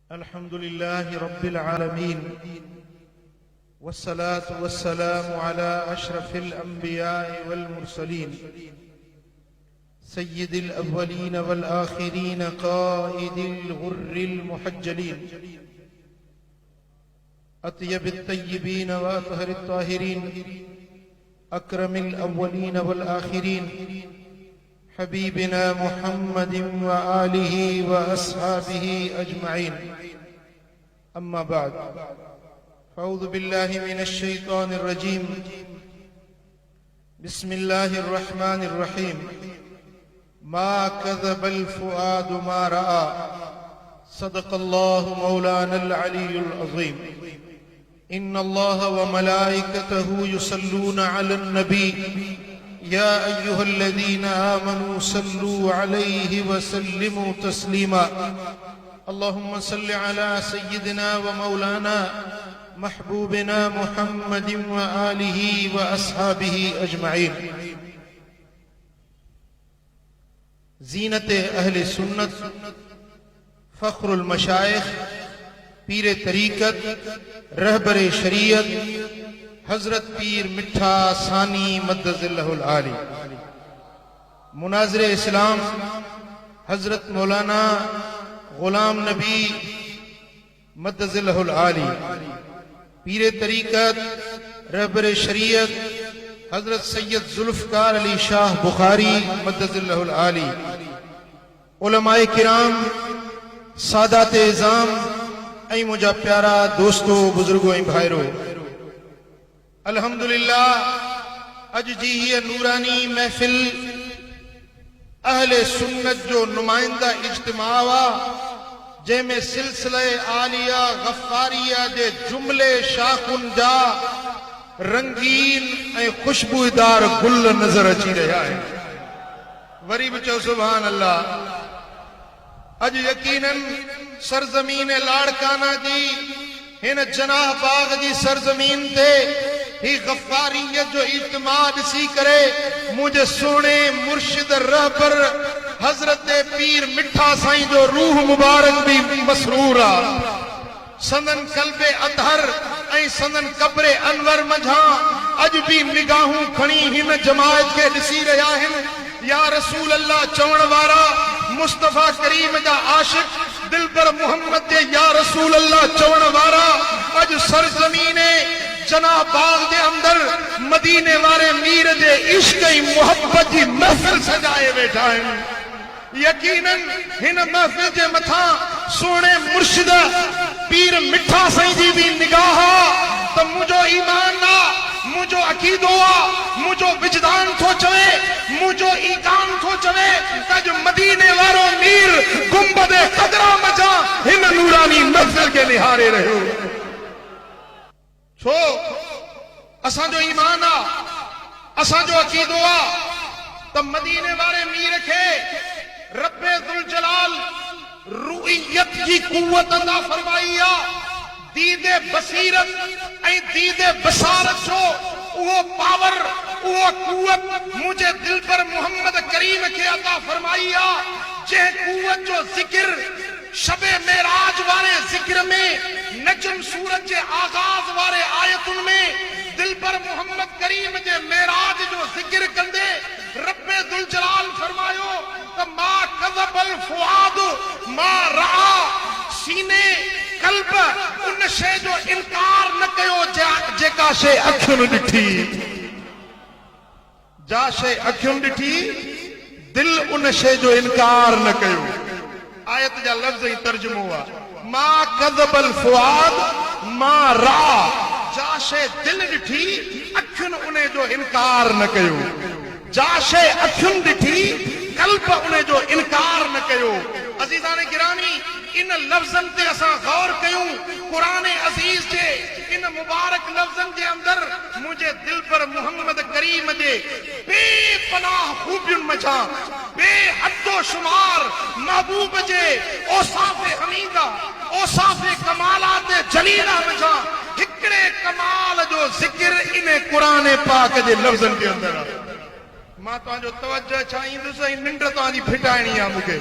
अल्हम्दुलिल्लाहि रब्बिल आलमीन वस्सलातु वस्सलामु अला अशरफिल अंबिया'i वल मुरसलीन सय्यिदिल अव्वलीन वल आखिरीन क़ाइदिल गुर्रिल मुहज्जलीन अत्यबित तय्यबीन व अतहरित ताहिरीन अकरमिल अव्वलीन वल आखिरीन हबीबिना मुहम्मदिन व आलिहि व अस्हाबिहि अजमईन। अम्मा बाद फ़अऊज़ु बिल्लाहि मिनश शैतानिर रजीम। बिस्मिल्लाहिर रहमानिर रहीम। मा कज़बल फ़ुआदु मा रआ। सदक़ल्लाहु मौलानल अलीयुल अज़ीम। इन्नल्लाह व मलाइकतहु युसल्लूना अलन नबी या अय्युहल्लज़ीना आमनू सल्लू अलैहि व सल्लिमू तस्लीमा। अल्लाहुम्मा सल्लि अला सय्यिदिना व मौलाना महबूबिना मुहम्मदिन व आलिहि व अस्हाबिहि अजमईन। ज़ीनत अहले सुन्नत, फ़ख्रुल मशाइख, पीर तरीक़त, रहबरे शरीयत हजरत पीर मिठा सानी मद्दज़िल्लहुल आली, मुनाज़िर इस्लाम हजरत मौलाना गुलाम नबी मद्दज़िल्लहुल आली, पीर तरीक़त, रहबरे शरीयत हजरत सैयद ज़ुल्फ़कार अली शाह बुखारी मद्दज़िल्लहुल आली, उलमाए किराम, सादात इज़ाम ऐं मुझा प्यारा दोस्तों, बुजुर्गों ऐं भाइरो, अल्हम्दुलिल्लाह अज जी ये नूरानी महफिल अहले सुन्नत जो नुमाइंदा इज्तिमा वा, जंहिंमें सिलसिले आलिया गफ़ारिया जे जुमले शाखुन जा रंगीन ऐं खुशबूदार गुल नजर अची रहा है। वरी भी चओ सुभान अल्लाह। अज यकीनन सरजमीन लाड़काना जी हिन जनाह बाग जी सरजमीन ते ही गफ़ारियत जो इज्तिमा ॾिसी करे मुझे सोने मुर्शिद रहबर हजरत पीर मिठा साईं जो रूह मुबारक भी मसरूर आ। संदन कल्बे अतहर ऐं संदन कब्रे अनवर मंझा अज भी निगाहूं खणी हिन जमायत के ॾिसी रहिया आहिनि। या रसूल अल्लाह चवण वारा, मुस्तफा करीम जा आशिक, दिलबर मोहम्मद जे या रसूल अल्लाह चवण वारा अज सरजमीने जना बाग जे अंदर मदीने वारे मीर जे इश्क ऐं मुहब्बत जी महफिल सजाए वेठा आहिनि। यकीनन हिन महफिल जे मथा सोने मुर्शिद पीर मिठा साईं जी भी निगाह त मुझो ईमान आ, मुझो अकीदो आ, मुझो विजदान थो चवे, मुझो ईकान थो चवे त मदीने वारो मीर गुंबदे क़दरा मचा हिन नूरानी महफिल के निहारे रहियो। छो असांजो ईमान आ, असांजो अकीदो आ त मदीने वारे मीर खे रब्बे ज़ुल जलाल रुइयत की कुव्वत अता फरमाई आ। दीदे बसीरत ऐं दीदे बसारत जो वो पावर, वो कुव्वत मुझे दिल पर मोहम्मद करीम के अता फरमाई आ। जंहिं कुव्वत जो जिक्र शबे मेराज वारे जिक्र में, नजम सूरत के आगाज वारे आयतुन में दिल पर मोहम्मद करीम के मेराज जो जिक्र कंदे रब्बे दुल जलाल फरमायो त मा कज़बल फुआद मा रआ। सीने कल्ब उन शे जो इनकार न कयो जेका शे अखियुनि ॾिठी। जा शे अखियुनि ॾिठी, दिल उन शे जो इनकार न कयो। आयत जा लफ्ज़ ही तर्जुमो आ। मा कज़बल फुआद मा रआ। जा शे दिल ॾिठी, अखियुनि उन जो इनकार न कयो। जा शे अखियुनि ॾिठी, कल्ब उन जो इनकार न कयो। अज़ीज़ाने गिरामी, इन लफ्ज़न ते असां गौर कयूं। कुरान अज़ीज जे इन मुबारक लफ्ज़न जे अंदर मुझे दिल पर मोहम्मद करीम जे बेपनाह खूबियुनि मझा बेहदो शुमार महबूब जे औसाफ़े हमीदा, औसाफ़े कमालात जलीला मझा हिकड़े कमाल जो जिक्र इन कुरान पाक जे लफ्ज़न के अंदर आहे। मां तव्हांजो तवज्जो चाहींदुसि ऐं निंड तव्हांजी फिटाइणी आहे। मूंखे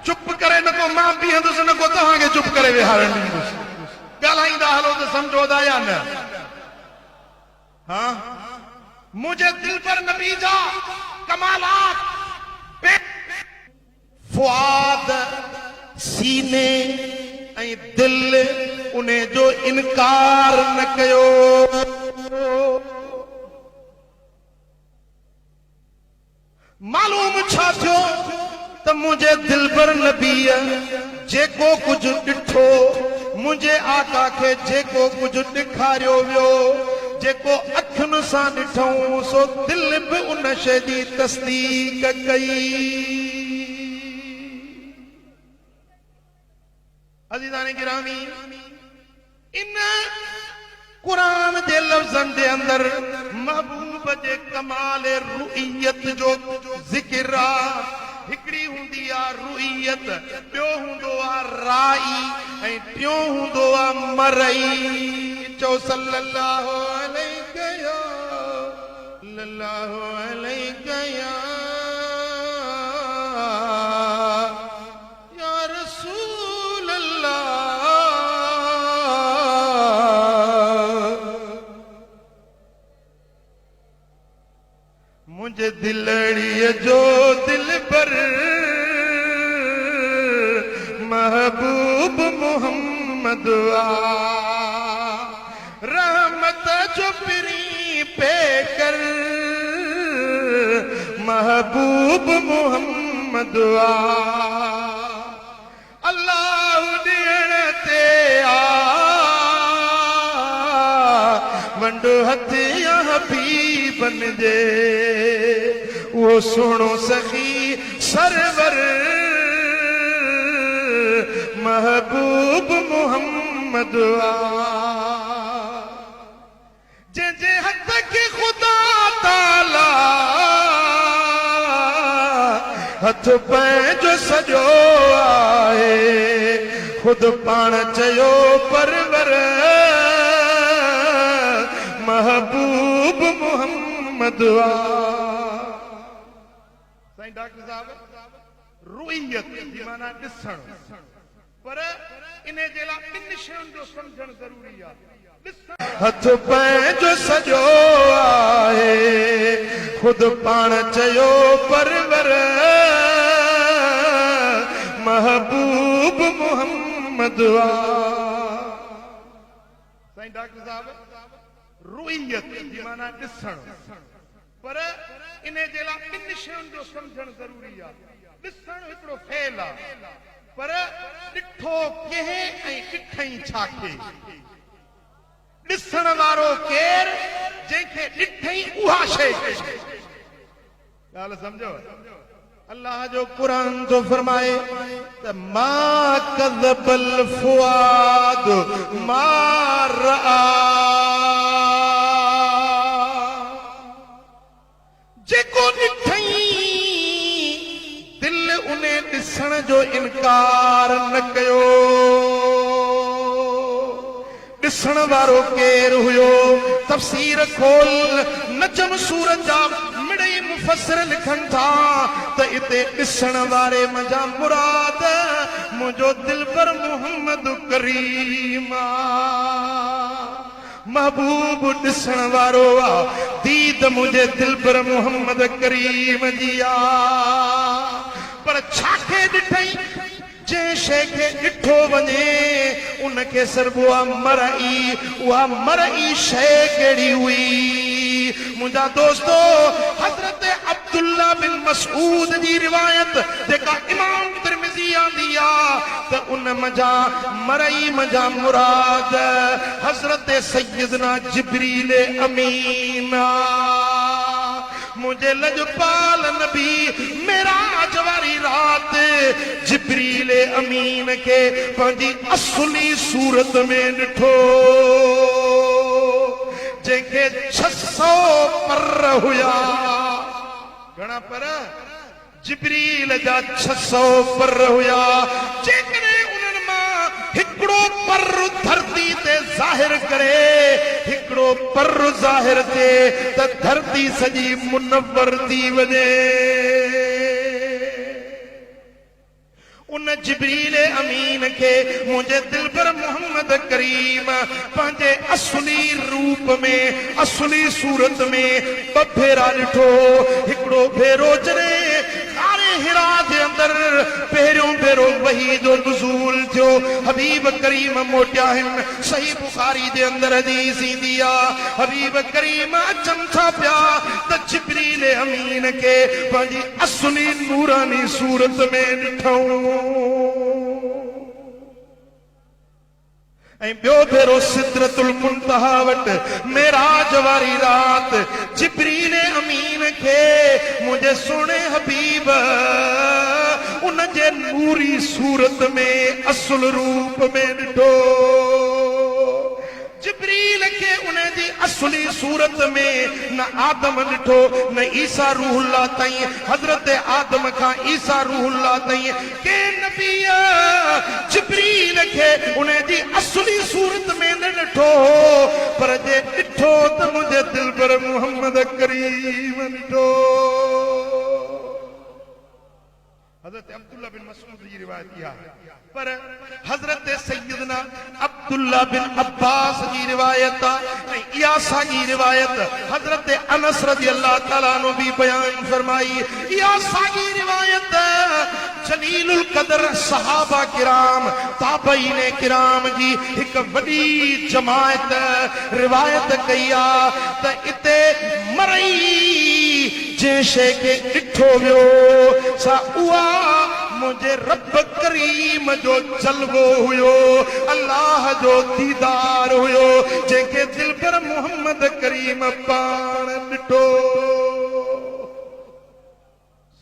चुप करे न को मां बीहंदुसि, न को तव्हांखे चुप करे विहारण ॾींदुसि ॻाल्हाईंदा हलो त सम्झो था या न हाँ मुझे दिल पर नबी जा कमालात फुआद सीने ऐं दिल उन्हें जो इनकार न कयो मालूम छा थियो त मुझे दिल पर नबी जेको कुछ ॾिठो मुझे आका के जेको कुछ ॾेखारियो वियो जेको अखियुनि सां ॾिठऊं सो दिल भी उन शइ जी तस्दीक कई अज़ीज़ाने गिरामी इन कुरान जे लफ्ज़नि जे अंदर महबूब जे कमाल रुइयत जो ज़िक्र आहे हिकड़ी हुंदी आ रुइयत ॿियो हूंदो आ राई ऐं टियों हूंदो आ मरई चो सल्लल्लाहु अलैहि या रसूल अल्लाह मुझे दिलड़ीअ जो दिल पर महबूब मोहम्मद रहमत जो पिरी पे कर महबूब मोहम्मद अल्लाह ॾियण ते आ वंड हथ या हबीबन जे वो सुनो सखी सरवर महबूब मोहम्मद जे हथ के खुदा ताला हथ पंहिंजो सॼो आहे खुद पाण चयो परवर महबूब मोहम्मद साईं डॉक्टर साहब रुइयत जी माना ॾिसण पर इन्हे जे लाइ ॿिनि शयुनि जो सम्झण ज़रूरी आहे हथ पंहिंजो सॼो आहे खुद पाण चयो परवर महबूब मोहम्मद साईं डॉक्टर साहब रुइयत जी माना ॾिसण पर इन्हे जे लाइ ॿिनि शयुनि जो सम्झण ज़रूरी आहे ॾिसण हिकिड़ो फेल आहे पर ॾिठो कंहिं ऐं ॾिठई छा खे ॾिसण वारो केर जंहिंखे ॾिठई उहा शइ ॻाल्हि सम्झो अल्लाह जो कुरान तो फरमाए त मा कज़बल फुआद मा रआ जेको ॾिठई दिल उन्हें ॾिसण जो इनकार न कयो ॾिसण वारो केर हुयो तफसीर खोल नजम सूरत जा मिड़ई मुफसर लिखनि था त इते ॾिसण वारे मजा मुराद मुंहिंजो दिल पर मोहम्मद करीम महबूब ॾिसण वारो आ दीद मुंहिंजे दिल पर मोहम्मद करीम जी आ पर छाखे ॾिठई जंहिं शइ खे ॾिठो वञे उनखे सरबो आहे मरई उहा मरई शइ कहिड़ी हुई मुंहिंजा दोस्तो हज़रत अब्दुल्ला बिन मसऊद जी रिवायत जेका इमाम तिरमिज़ी आंदी आहे त उन मजा मरई मजा मुराद हज़रत सैयदना जिब्रील अमीन मुझे लजपाल नबी मेराज वारी रात जिब्रील अमीन के पंहिंजी असली सूरत में ॾिठो जंहिंखे 600 पर हुया घणा पर जिब्रील जा 600 पर हुया जेकॾहिं उन्हनि मां हिकिड़ो पर धरती ते ज़ाहिर करे हिकिड़ो पर ज़ाहिर थे त धरती सॼी मुनव्वर थी वञे उन उन जिब्रील अमीन के मुझे दिल पर मोहम्मद करीम पंहिंजे असली रूप में असली सूरत में बफेरा ॾिठो। हिकिड़ो भेरो जॾहिं गारे हिरा जे अंदर पहिरियों भेरो वही जो नुज़ूल थियो हबीब करीम मोटिया आहिनि। सही बुखारी जे अंदर हदीस ईंदी आहे हबीब करीम अचनि था पिया त जिब्रील अमीन के पंहिंजी असली नूरानी सूरत में ॾिठऊं। ऐं ॿियो भेरो सिदरतुल मुंतहा वटि मेराज वारी रात जिब्रील अमीन खे मुंहिंजे सुहिणे हबीब उन जे नूरी सूरत में असुल रूप में ॾिठो। जिब्रील के उन्हें जी असली सूरत में न आदम ॾिठो न ईसा रूहुल्लाह ताईं हजरत आदम खां ईसा रूहुल्लाह ताईं के नबी जिब्रील के उन्हें जी असली सूरत में न ॾिठो पर जे ॾिठो त मुंहिंजे दिल पर मोहम्मद करीम ॾिठो। हजरत अब्दुल्ला बिन मसऊद जी रिवायत किया पर हजरत सैयदना अब्दुल्ला बिन अब्बास जी रिवायत या सागी रिवायत हजरत अनस रज़ी अल्लाह ताला अन्हु भी बयान फरमाई। या सागी रिवायत जलीलुल कदर सहाबा किराम ताबईन किराम जी एक वडी जमायत रिवायत कई आ त इते मरई जे शे के ॾिठो वियो सा उहा मुझे रब करीम जो जलवो हुयो अल्लाह जो दीदार हुयो जेके दिल पर मोहम्मद करीम पाण ॾिठो।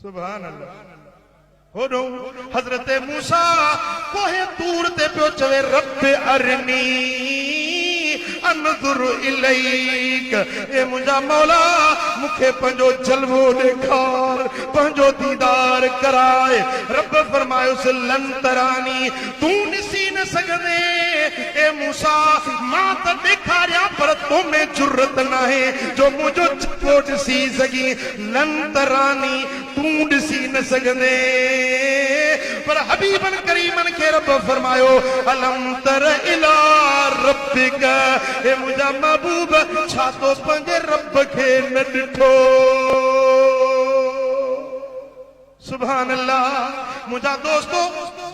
सुभान अल्लाह। होॾो हजरत मूसा कोहे तूर ते पियो चवे रब अरनी अनज़ुर इलैक ए मुंहिंजा मौला मूंखे पंहिंजो जलवो ॾेखार पंहिंजो दीदार कराए। रब फरमायोसि लन तरानी तूं ॾिसी न सघंदे ए मूसा मां त ॾेखारियां पर तो में जुरत नाहे जो मुंहिंजो जलवो ॾिसी सघी। लन तरानी तूं ॾिसी न सघंदे पर हबीबन करीमन के रब फरमायो अलम तर इला रब्बिक ए मुंहिंजा महबूब छा तो पंहिंजे रब खे न ॾिठो। सुभान अल्लाह। मुंहिंजा दोस्तो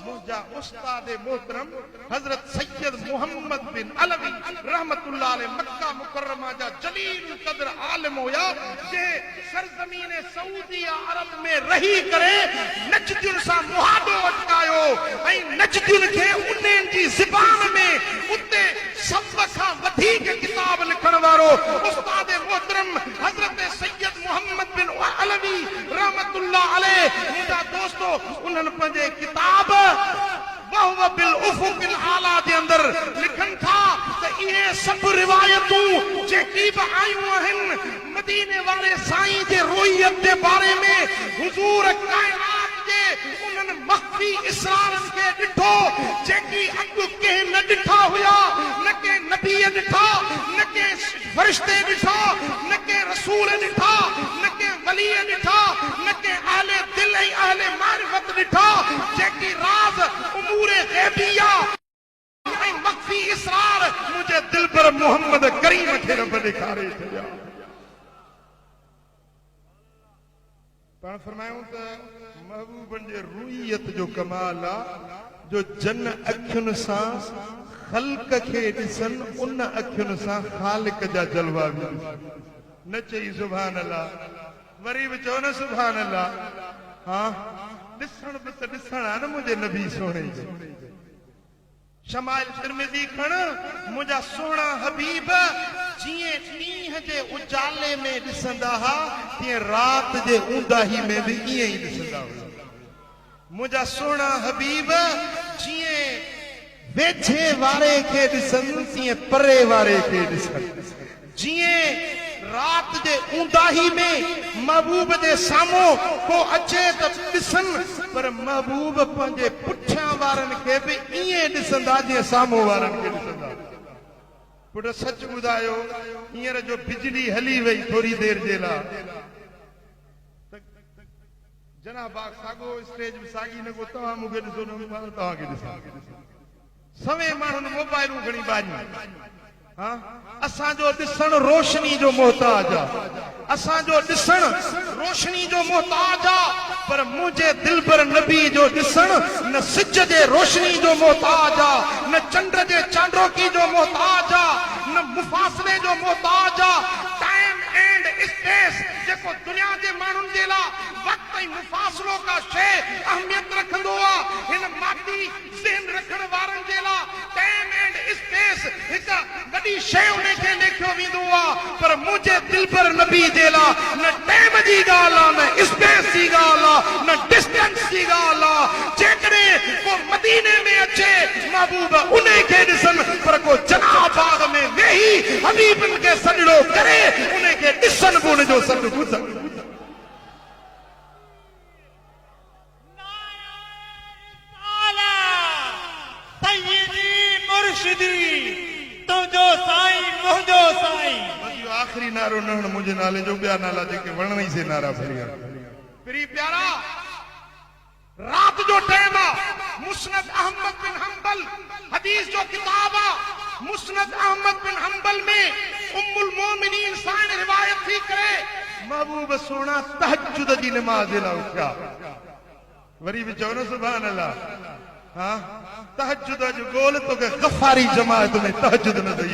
मुंहिंजा उस्ताद मोहतरम हजरत सैयद मोहम्मद बिन अलवी रहमतुल्लाह अलैह मक्का मुकर्रमा जा जलील कदर आलिम हुया जे सरजमीन सऊदीया अरब में रही करे नजदुन सां मुहादो अटकायो ऐं नजदुन खे उन्हनि जी ज़बान में उते सब खां वधीक किताब लिखण वारो उस्ताद मोहतरम हजरत सैयद मोहम्मद बिन अलवी रहमतुल्लाह अलैह मुंहिंजा दोस्तो उन्हनि पंहिंजे किताब वहुव बिल उफुकिल आला जे अंदर लिखनि था त इहे सभु रिवायतूं जेकी बि आयूं आहिनि मदीने वारे साईं जे रोहियत जे बारे में हुजूर कायनात जे उन्हनि मख्फी इसरारनि खे ॾिठो जेकी अॻु कंहिं न ॾिठा हुया न के नबी ॾिठा न के फरिश्ते ॾिठा न के रसूल ॾिठा न के वली ॾिठा न के अहले दिल ऐं अहले मारिफत ॾिठा जेकी राज उमूरे ग़ैबिया ऐं मख्फी इसरार मुंहिंजे दिल पर मोहम्मद करीम खे रब ॾेखारे छॾिया। पाण फरमायूं त महबूबन जे रूहियत जो कमाल आहे जो जन अखियुनि सां ख़ल्क़ खे ॾिसनि उन अखियुनि सां ख़ालिक जा जलवा बि न चई सुभान अल्लाह वरी बि चओ न सुभान अल्लाह। हा ॾिसण बि त ॾिसण आहे न मुंहिंजे नबी सोणे जो। शमाइल तिरमिज़ी खण मुंहिंजा सुहिणा हबीब जीअं ॾींहं जे उजाले में ॾिसंदा हुआ तीअं राति जे ऊंदाही में बि ईअं ई ॾिसंदा हुआ। मुंहिंजा सुहिणा हबीब जीअं वेझे वारे खे ॾिसनि तीअं परे वारे खे ॾिसनि। जीअं रात जे ऊंदाही में महबूब जे साम्हूं को अचे त ॾिसनि पर महबूब पंहिंजे पुठियां वारनि खे बि ईअं ॾिसंदा जीअं साम्हूं वारनि खे ॾिसंदा। पुट सच ॿुधायो हींअर जो बिजली हली वई थोरी देरि जे लाइ जनाब बाग सागो स्टेज में सागी न को तवा मुगे ॾिसो न तवा के ॾिसो सवे माण्हुनि मोबाइलूं खणी बारियूं हाँ असांजो ॾिसण रोशनी जो मोहताज आहे असांजो ॾिसण रोशनी जो मोहताज आहे पर मुंहिंजे दिलबर नबी जो ॾिसण न सिज जे रोशनी जो मोहताज आहे न चंड जे चांडोकी जो मोहताज आहे न मुफासले जो मोहताज आहे टाइम एंड स्पेस जेको दुनिया जे माण्हुनि जे लाइ वक्त ऐं मुफासलो का शइ अहमियत रखंदो आहे हिन मादी ज़हन रखण वारनि जे लाइ टाइम एंड स्पेस हिक वॾी शइ उनखे लेखियो वेंदो आहे पर मुंहिंजे दिलबर नबी जे लाइ न टाइम जी ॻाल्हि आहे न स्पेस जी ॻाल्हि आहे न डिस्टेंस जी ॻाल्हि आहे जेकॾहिं को मदीने में अचे महबूब उनखे ॾिसनि पर को जनाब बाग में वेही हबीबनि खे सॾड़ो करे उनखे ॾिसनि बि उनजो सॾु ॿुधनि तुझो साईं मुझो साईं आखिरी नारो न मुझे नाले जो ॿिया नाला जेके वणण ई से नारा फिरिया प्री प्यारा रात जो टाइम आहे मुस्नद अहमद बिन हंबल हदीस जो किताब आहे मुस्नद अहमद बिन हंबल में उम्मुल मोमिनीन सां रिवायत थी करे महबूब सोना तहज्जुद जी नमाज ला उठा वरी भी चवनो सुभान अल्लाह हाँ तहज्जुद जो गोल तो के गफारी जमात में तहज्जुद नजर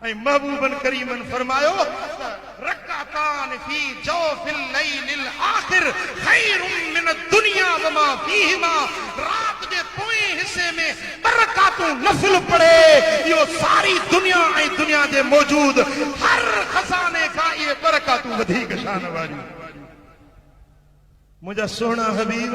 ऐं महबूबन करीमन फरमायो रकातान फी जौफिल लैलिल आखिर खैरुम मिन दुनिया वमा फीहिमा रात जे पोएं हिस्से में बरकातूं नफिल पढ़े यो सारी दुनिया ऐं दुनिया जे मौजूद हर खजाने खां ये बरकातूं वधीक शान वारियूं मुझा सोना हबीब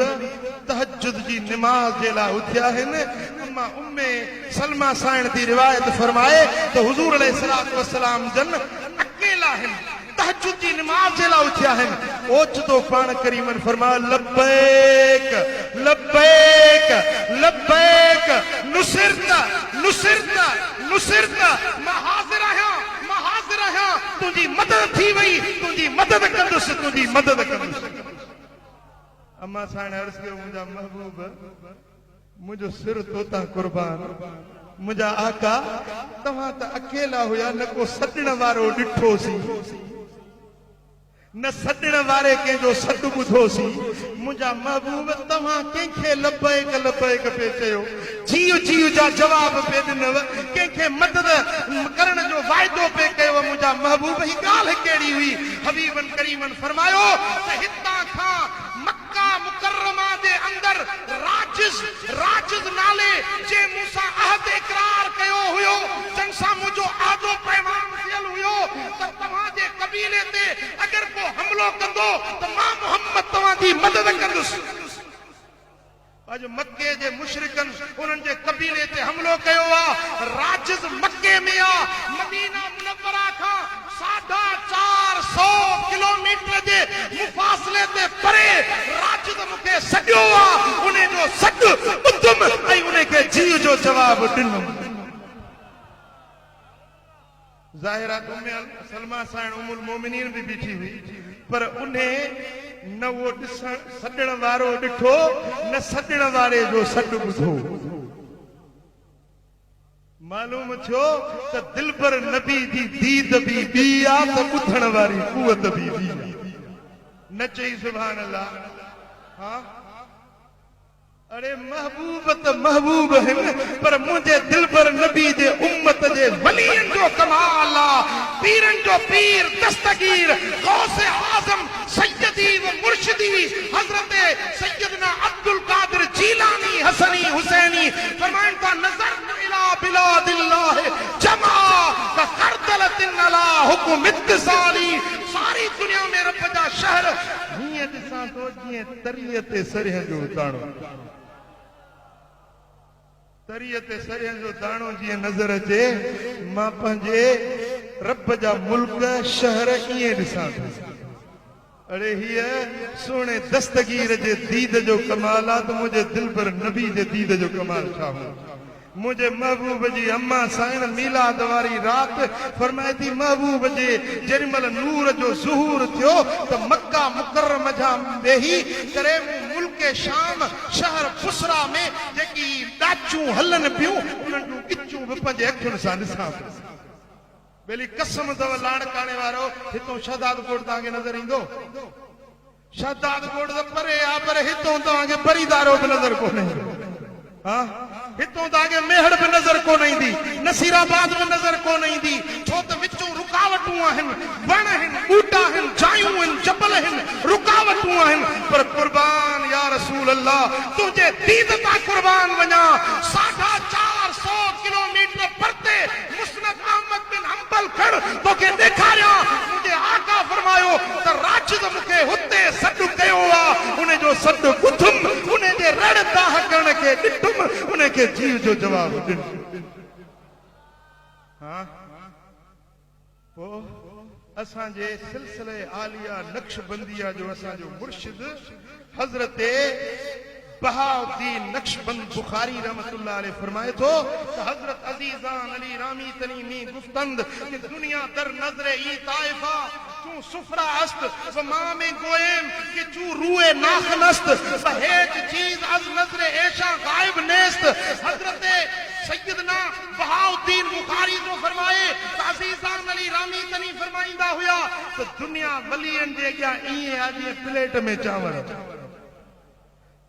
तहज्जुद जी नमाज जे लाइ उथिया आहिनि अम्मा उम्मे सलमा साइण जी रिवायत फरमाए तो हुजूर अलैहिस्सलातु वस्सलाम जन अकेला आहिनि तहज्जुद जी नमाज जे लाइ उथिया आहिनि ओचितो पाण करीमन फरमायो लब्बैक लब्बैक लब्बैक नुसिरत नुसिरत नुसिरत मां हाज़िर आहियां तुंहिंजी मदद थी वई तुंहिंजी मदद कंदुसि तुंहिंजी मदद कंदुसि अम्मा साण अर्ज़ कयो मुंहिंजा महबूब मुंहिंजो सिर तोता कुर्बान मुंहिंजा आका तव्हां त अकेला हुया न को सॾण वारो ॾिठोसीं न सॾण वारे कंहिंजो सॾु ॿुधोसीं मुंहिंजा महबूब तव्हां कंहिंखे लबैक लबैक पे चयो जीव जीव जा जवाब पे ॾिनव कंहिंखे मदद करण जो वाइदो पे कयो मुंहिंजा महबूब ही ॻाल्हि कहिड़ी हुई हबीबन करीमन फरमायो त हितां खां मक्का मुकर्रमा दे अंदर राजिज नाले जे मूंसां अहद इकरार कयो हुयो जन सां मुंहिंजो आदो पैमान थियल हुयो त तव्हां जे कबीले ते अगर को हमलो कंदो त मां मोहम्मद तव्हां जी मदद कंदुसि अज मक्के जे मुशरिकन उन्हनि जे कबीले ते हमलो कयो आहे राजिज मक्के में आहे मदीना मुनव्वरा खां 450 किलोमीटर जे मुफासले ते परे राजिज मूंखे सॾियो आहे उन जो सॾु ॿुधुमि ऐं उन खे जीव जो जवाब ॾिनुमि ज़ाहिरा उम्मे सलमा साइण उम्मुल मोमिनीन भी बीठी हुई पर उन्हें न वो सॾण वारो ॾिठो न सॾण वारे जो सॾु ॿुधो मालूम थियो त दिलबर नबी जी दीद भी ॿी आहे त ॿुधण वारी कुवत भी ॿी आहे न चई सुभान अल्लाह हाँ अरे महबूब त महबूब है पर मुझे दिलबर नबी जे उम्मत जे वलियन जो कमाल पीरन जो पीर दस्तगीर गौसे आजम सैयदी व मुर्शिदी हजरत सैयदना अब्दुल कादिर जीलानी हसनी हुसैनी फरमान का नजर इला बिलादिल्लाह जमा का करदलतिन अला हुक्म इत्तिसाली सारी दुनिया में रब जा शहर हीअं ॾिसां थो जीअं तरीअ ते सरिहं जो दाणो तरीअ ते सरिहं जो दाणो जीअं नज़र अचे मां पंहिंजे रब जा मुल्क शहर ईअं ॾिसां थो अरे हीअ सोणे दस्तगीर जे दीद जो कमाल आहे त मुंहिंजे दिलबर नबी जे दीद जो कमाल छा हो मुझे महबूब जी अम्मा साइन मीलाद वारी रात फरमाए थी महबूब जी जेमल नूर जो ज़ुहूर थियो तो मक्का मुकर्रम जा वेही करे मुल्क शाम शहर बुसरा में जेकी डाचू हलन पियूं उन्हनि जूं किचूं भी पंहिंजे अखियुनि सां ॾिसां बेली कसम अथव लाड़काणे वारो हितों शहदाद कोट तव्हांखे नज़र ईंदो शहदाद कोट त परे आहे पर हितों तव्हांखे बरीदारो बि नज़र कोन्हे हाँ हितों तव्हांखे मेहड़ बि नज़र कोन ईंदी नसीराबाद बि नज़र कोन ईंदी छो त विचों रुकावटूं आहिनि वण आहिनि ॿूटा आहिनि जायूं आहिनि जबल आहिनि रुकावटूं आहिनि पर कुर्बान या रसूल अल्लाह तुंहिंजे दीद तां कुर्बान वञा 450 किलोमीटर परते मुस्नद अहमद बिन हंबल खण तोखे ॾेखारियां मुंहिंजे आका फरमायो त राशिद मूंखे हुते सॾु कयो आहे उन जो सॾु ॿुधुम उन जे रड़ दाह करण खे ॾिठुम उन खे जीव जो जवाब ॾिन हाँ पोइ असांजे सिलसिले आलिया नक्शबंदिया जो असांजो मुर्शिद हज़रत बहाउद्दीन नक्शबंद बुखारी रहमतुल्लाह अलैह फरमाए थो त हज़रत अजीजान अली रामी तनीमी गुफ्तंद कि दुनिया दर नजरे ई ताइफा तू सुफरा अस्त व मामे गोएम कि तू रूए नाखनस्त बहेज चीज अज नजरे ऐशा गायब नेस्त हज़रत सैयदना बहाउद्दीन बुखारी जो फरमाए त अजीजान अली रामी तनी फरमाइंदा हुया त दुनिया वलियन जे अॻियां ईअं आहे प्लेट में चांवर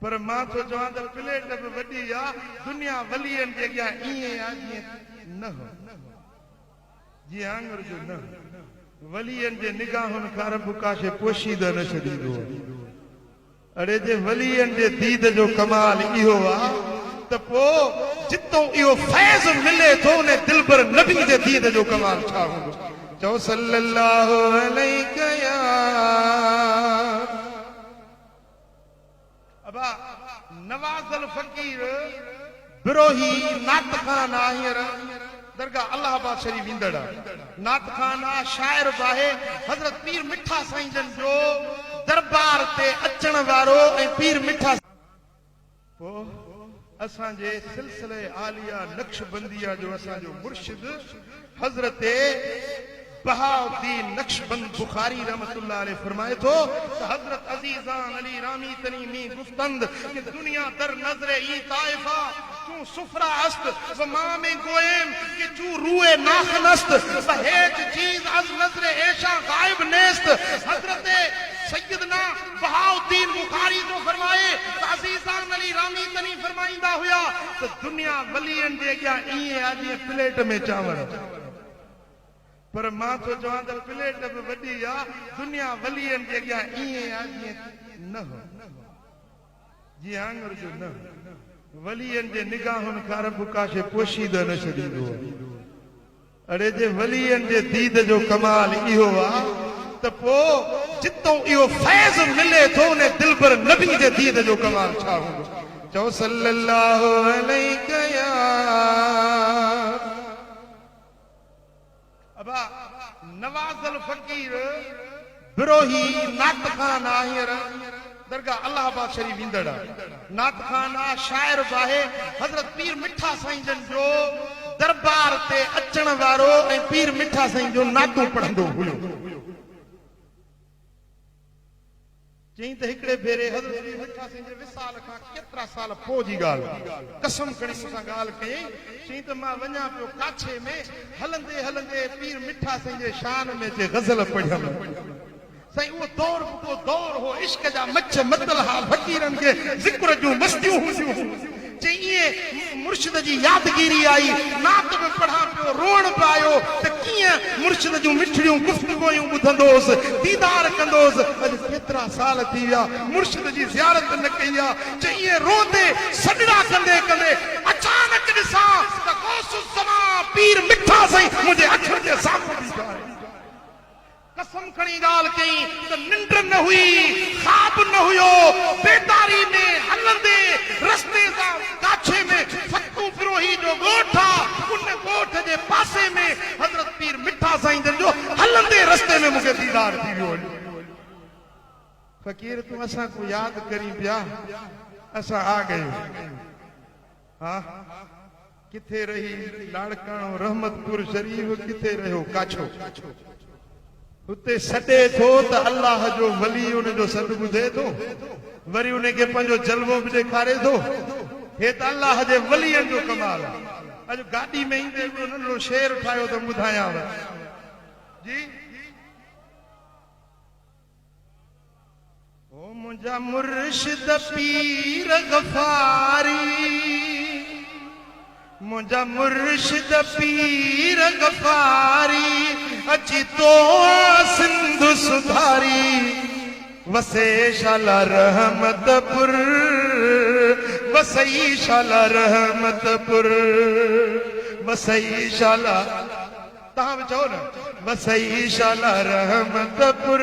पर मां तो चवां त प्लेट बि वॾी आहे दुनिया वलियन जे अॻियां ईअं आहे जीअं न हो जीअं आंगुर जो न वलियन जे निगाहुनि खां रब काशे पोशीद न छॾींदो अड़े जे वलियन जे दीद जो कमाल इहो आहे त पोइ जितो इहो फैज़ मिले थो उन दिलबर नबी जे दीद जो कमाल छा हूंदो चओ सल्लल्लाहु अलैहि या अबा नवाज़ल फ़कीर बिरोही नात खान आहे दरगाह अल्लाहाबाद शरीफ ईंदड़ नात खान शायर बाहे हज़रत पीर मिठा साईं जन जो दरबार ते अचण वारो ऐं पीर मिठा पोइ असांजे सिलसिले आलिया नक्शबंदिया जो असांजो मुर्शिद हज़रत बहाउद्दीन नक्शबंद बुखारी रहमतुल्लाह अलैह फरमाए थो त हज़रत अजीजान अली रामी तनीमी गुफ्तंद कि दुनिया दर नजरे ई ताइफा तू सुफरा अस्त व मामे गोएम कि तू रूए नाखनस्त बहेज चीज अज नजरे ऐशा गायब नेस्त हज़रत सैयदना बहाउद्दीन बुखारी जो फरमाए त अजीजान अली रामी तनी फरमाइंदा हुया त दुनिया वलियन जे अॻियां ईअं आहे जीअं प्लेट में चांवर पर मां तो चवां त प्लेट बि वॾी आहे दुनिया वलियन जे अॻियां ईअं आहे जीअं न हो जीअं आंगुर जो न वलियन जे निगाहुनि खां रब काशे पोशीद न छॾींदो अड़े जे वलियन जे दीद जो कमाल इहो आहे त पोइ जितो इहो फैज़ मिले थो उन दिलबर नबी जे दीद जो कमाल छा हूंदो चओ सल्लल्लाहु अलैहि या अबा नवाज़ल फ़कीर बिरोही नात खान आहे दरगाह अल्लाहाबाद शरीफ ईंदड़ नात खान शायर बाहे हज़रत पीर मिठा साईं जन जो दरबार ते अचण वारो ऐं पीर मिठा साईं जो नातो पढ़ंदो हुयो चई त हिकिड़े भेरे हज़रत पीर मिठा साईं जे विसाल खां केतिरा साल पोइ जी ॻाल्हि कसम खणी मूंसां ॻाल्हि कयईं चई त मां वञा पियो काछे में हलंदे हलंदे पीर मिठा साईं जे शान में जे गज़ल पढ़ियमि साईं उहो दौर को दौर हो इश्क जा मच मतल हा फ़कीरनि खे ज़िक्र जूं मस्तियूं हूंदियूं चई ईअं मुर्शिद जी यादगिरी आई नात बि पढ़ां पियो रोअण पियो आयो त कीअं मुर्शिद जूं मिठड़ियूं गुफ़्तगूयूं ॿुधंदोसि दीदार कंदोसि अॼु केतिरा साल थी विया मुर्शिद जी ज़ियारत न कई आहे चई ईअं रोंदे सॾड़ा कंदे कंदे अचानक ॾिसां त गौसुल ज़मां पीर मिठा साईं मुंहिंजे अखियुनि जे साम्हूं बीठा आहिनि कसम खणी ॻाल्हि कई त निंड न हुई ख़्वाब न हुयो बेदारी में हलंदे रस्ते सां काछे में फतू फिरोही जो ॻोठ आहे उन ॻोठ जे पासे में हज़रत पीर मिठा साईं जन जो हलंदे रस्ते में मूंखे दीदार थी वियो फ़कीर तूं असां को यादि करी पिया असां आ गए हा किथे रही लाड़काणो रहमतपुर शरीफ किथे रहियो काछो उते सॾे थो त अल्लाह जो वली उन जो सॾु ॿुधे थो वरी उन खे पंहिंजो जलवो बि ॾेखारे थो हे त अल्लाह जे वलीअनि जो कमाल आहे अॼु गाॾी में ईंदे बि उन्हनि जो शेर ठाहियो त ॿुधायांव जी ओ मुंहिंजा मुर्शिद पीर गफ़ारी मुंहिंजा मुर्शिद पीर गफ़ारी अची तो सिंध सुधारी वसे शाला रहमतपुर वसई शाला रहमतपुर वसई शाला तव्हां बि चओ न वसई शाला रहमतपुर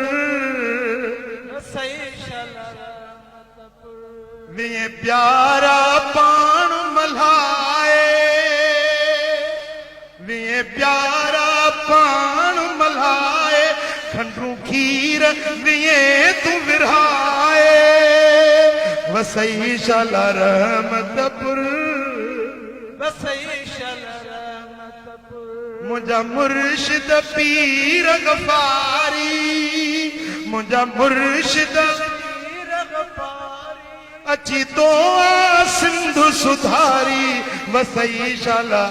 वीह प्यारा पाण मल्हाए वीह प्यारा पाण मल्हाए खंडू खीर वीह तूं विरहाए वसई शाला रहमतपुर वसई शाला रहमतपुर मुंहिंजा मुर्शिद पीर गफ़ारी मुंहिंजा मुर्शिद पीर गफ़ारी अची तो सिंध सुधारी वसई शाला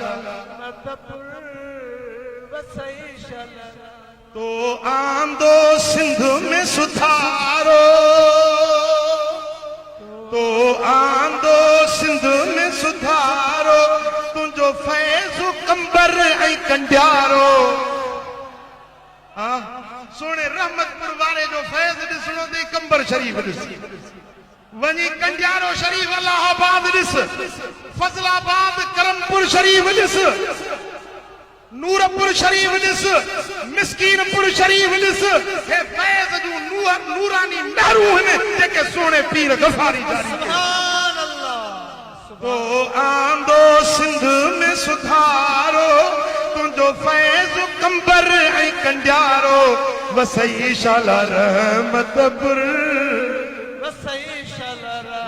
तो आंदो सिंध में सुधारो तो आंदो सिंध में सुधारो तुंहिंजो फैज़ कंबर ऐं कंडियारो सोने रहमतपुर वारे जो फैज़ ॾिसणो अथई कंबर शरीफ ॾिस वञी कंडियारो शरीफ अलाहाबाद ॾिस फज़लाबाद करमपुर शरीफ ॾिस नूरपुर शरीफ ॾिस मिस्कीनपुर शरीफ ॾिस हे फैज़ जूं नूरानी नहरूं आहिनि जेके सोने पीर गफ़ारी जारी सुभान अल्लाह तो आंदो सिंध में सुधारो तुंहिंजो फैज़ कंबर ऐं कंडियारो वसई शाला रहमतपुर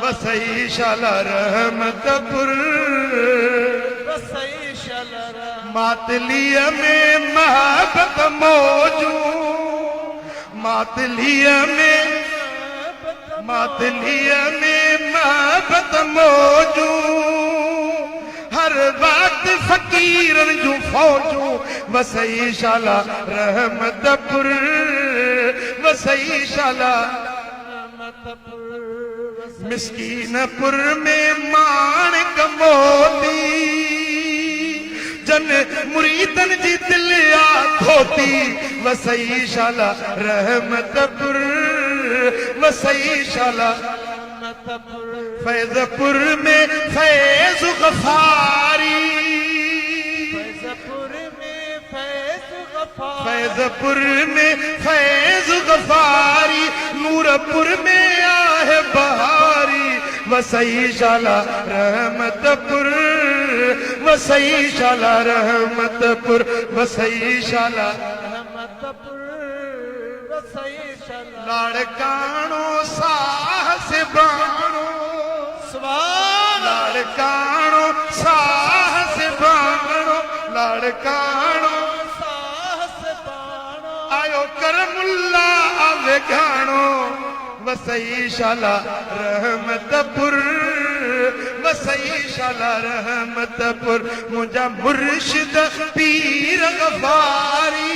वसई शाला रहमतपुर वसई शाला मातलीअ में महबत मौजू मातलीअ में महबत मौजू हर वक्त फकीरन जूं फौजूं वसई शाला रहमतपुर वसई शाला मिस्कीनपुर में माणिक मोती जन मुरीदन जी दिल आ धोती वसई शाला रहमतपुर वसई शाला फैज़पुर में फैज़ गफ़ारी फैज़पुर में फैज़ गफ़ारी नूरपुर में आहे बहारी वसई शाला रहमतपुर वसई शाला रहमतपुर वसई शाला रहमतपुर वसई शाला लाड़काणो साह से बाणो सुभान लाड़काणो साह से बाणो लाड़काणो साह से बाणो आयो करमुल्ला आवे गाणो वसई शाला रहमतपुर वसई शाला रहमतपुर मुंहिंजा मुर्शिद पीर गफ़ारी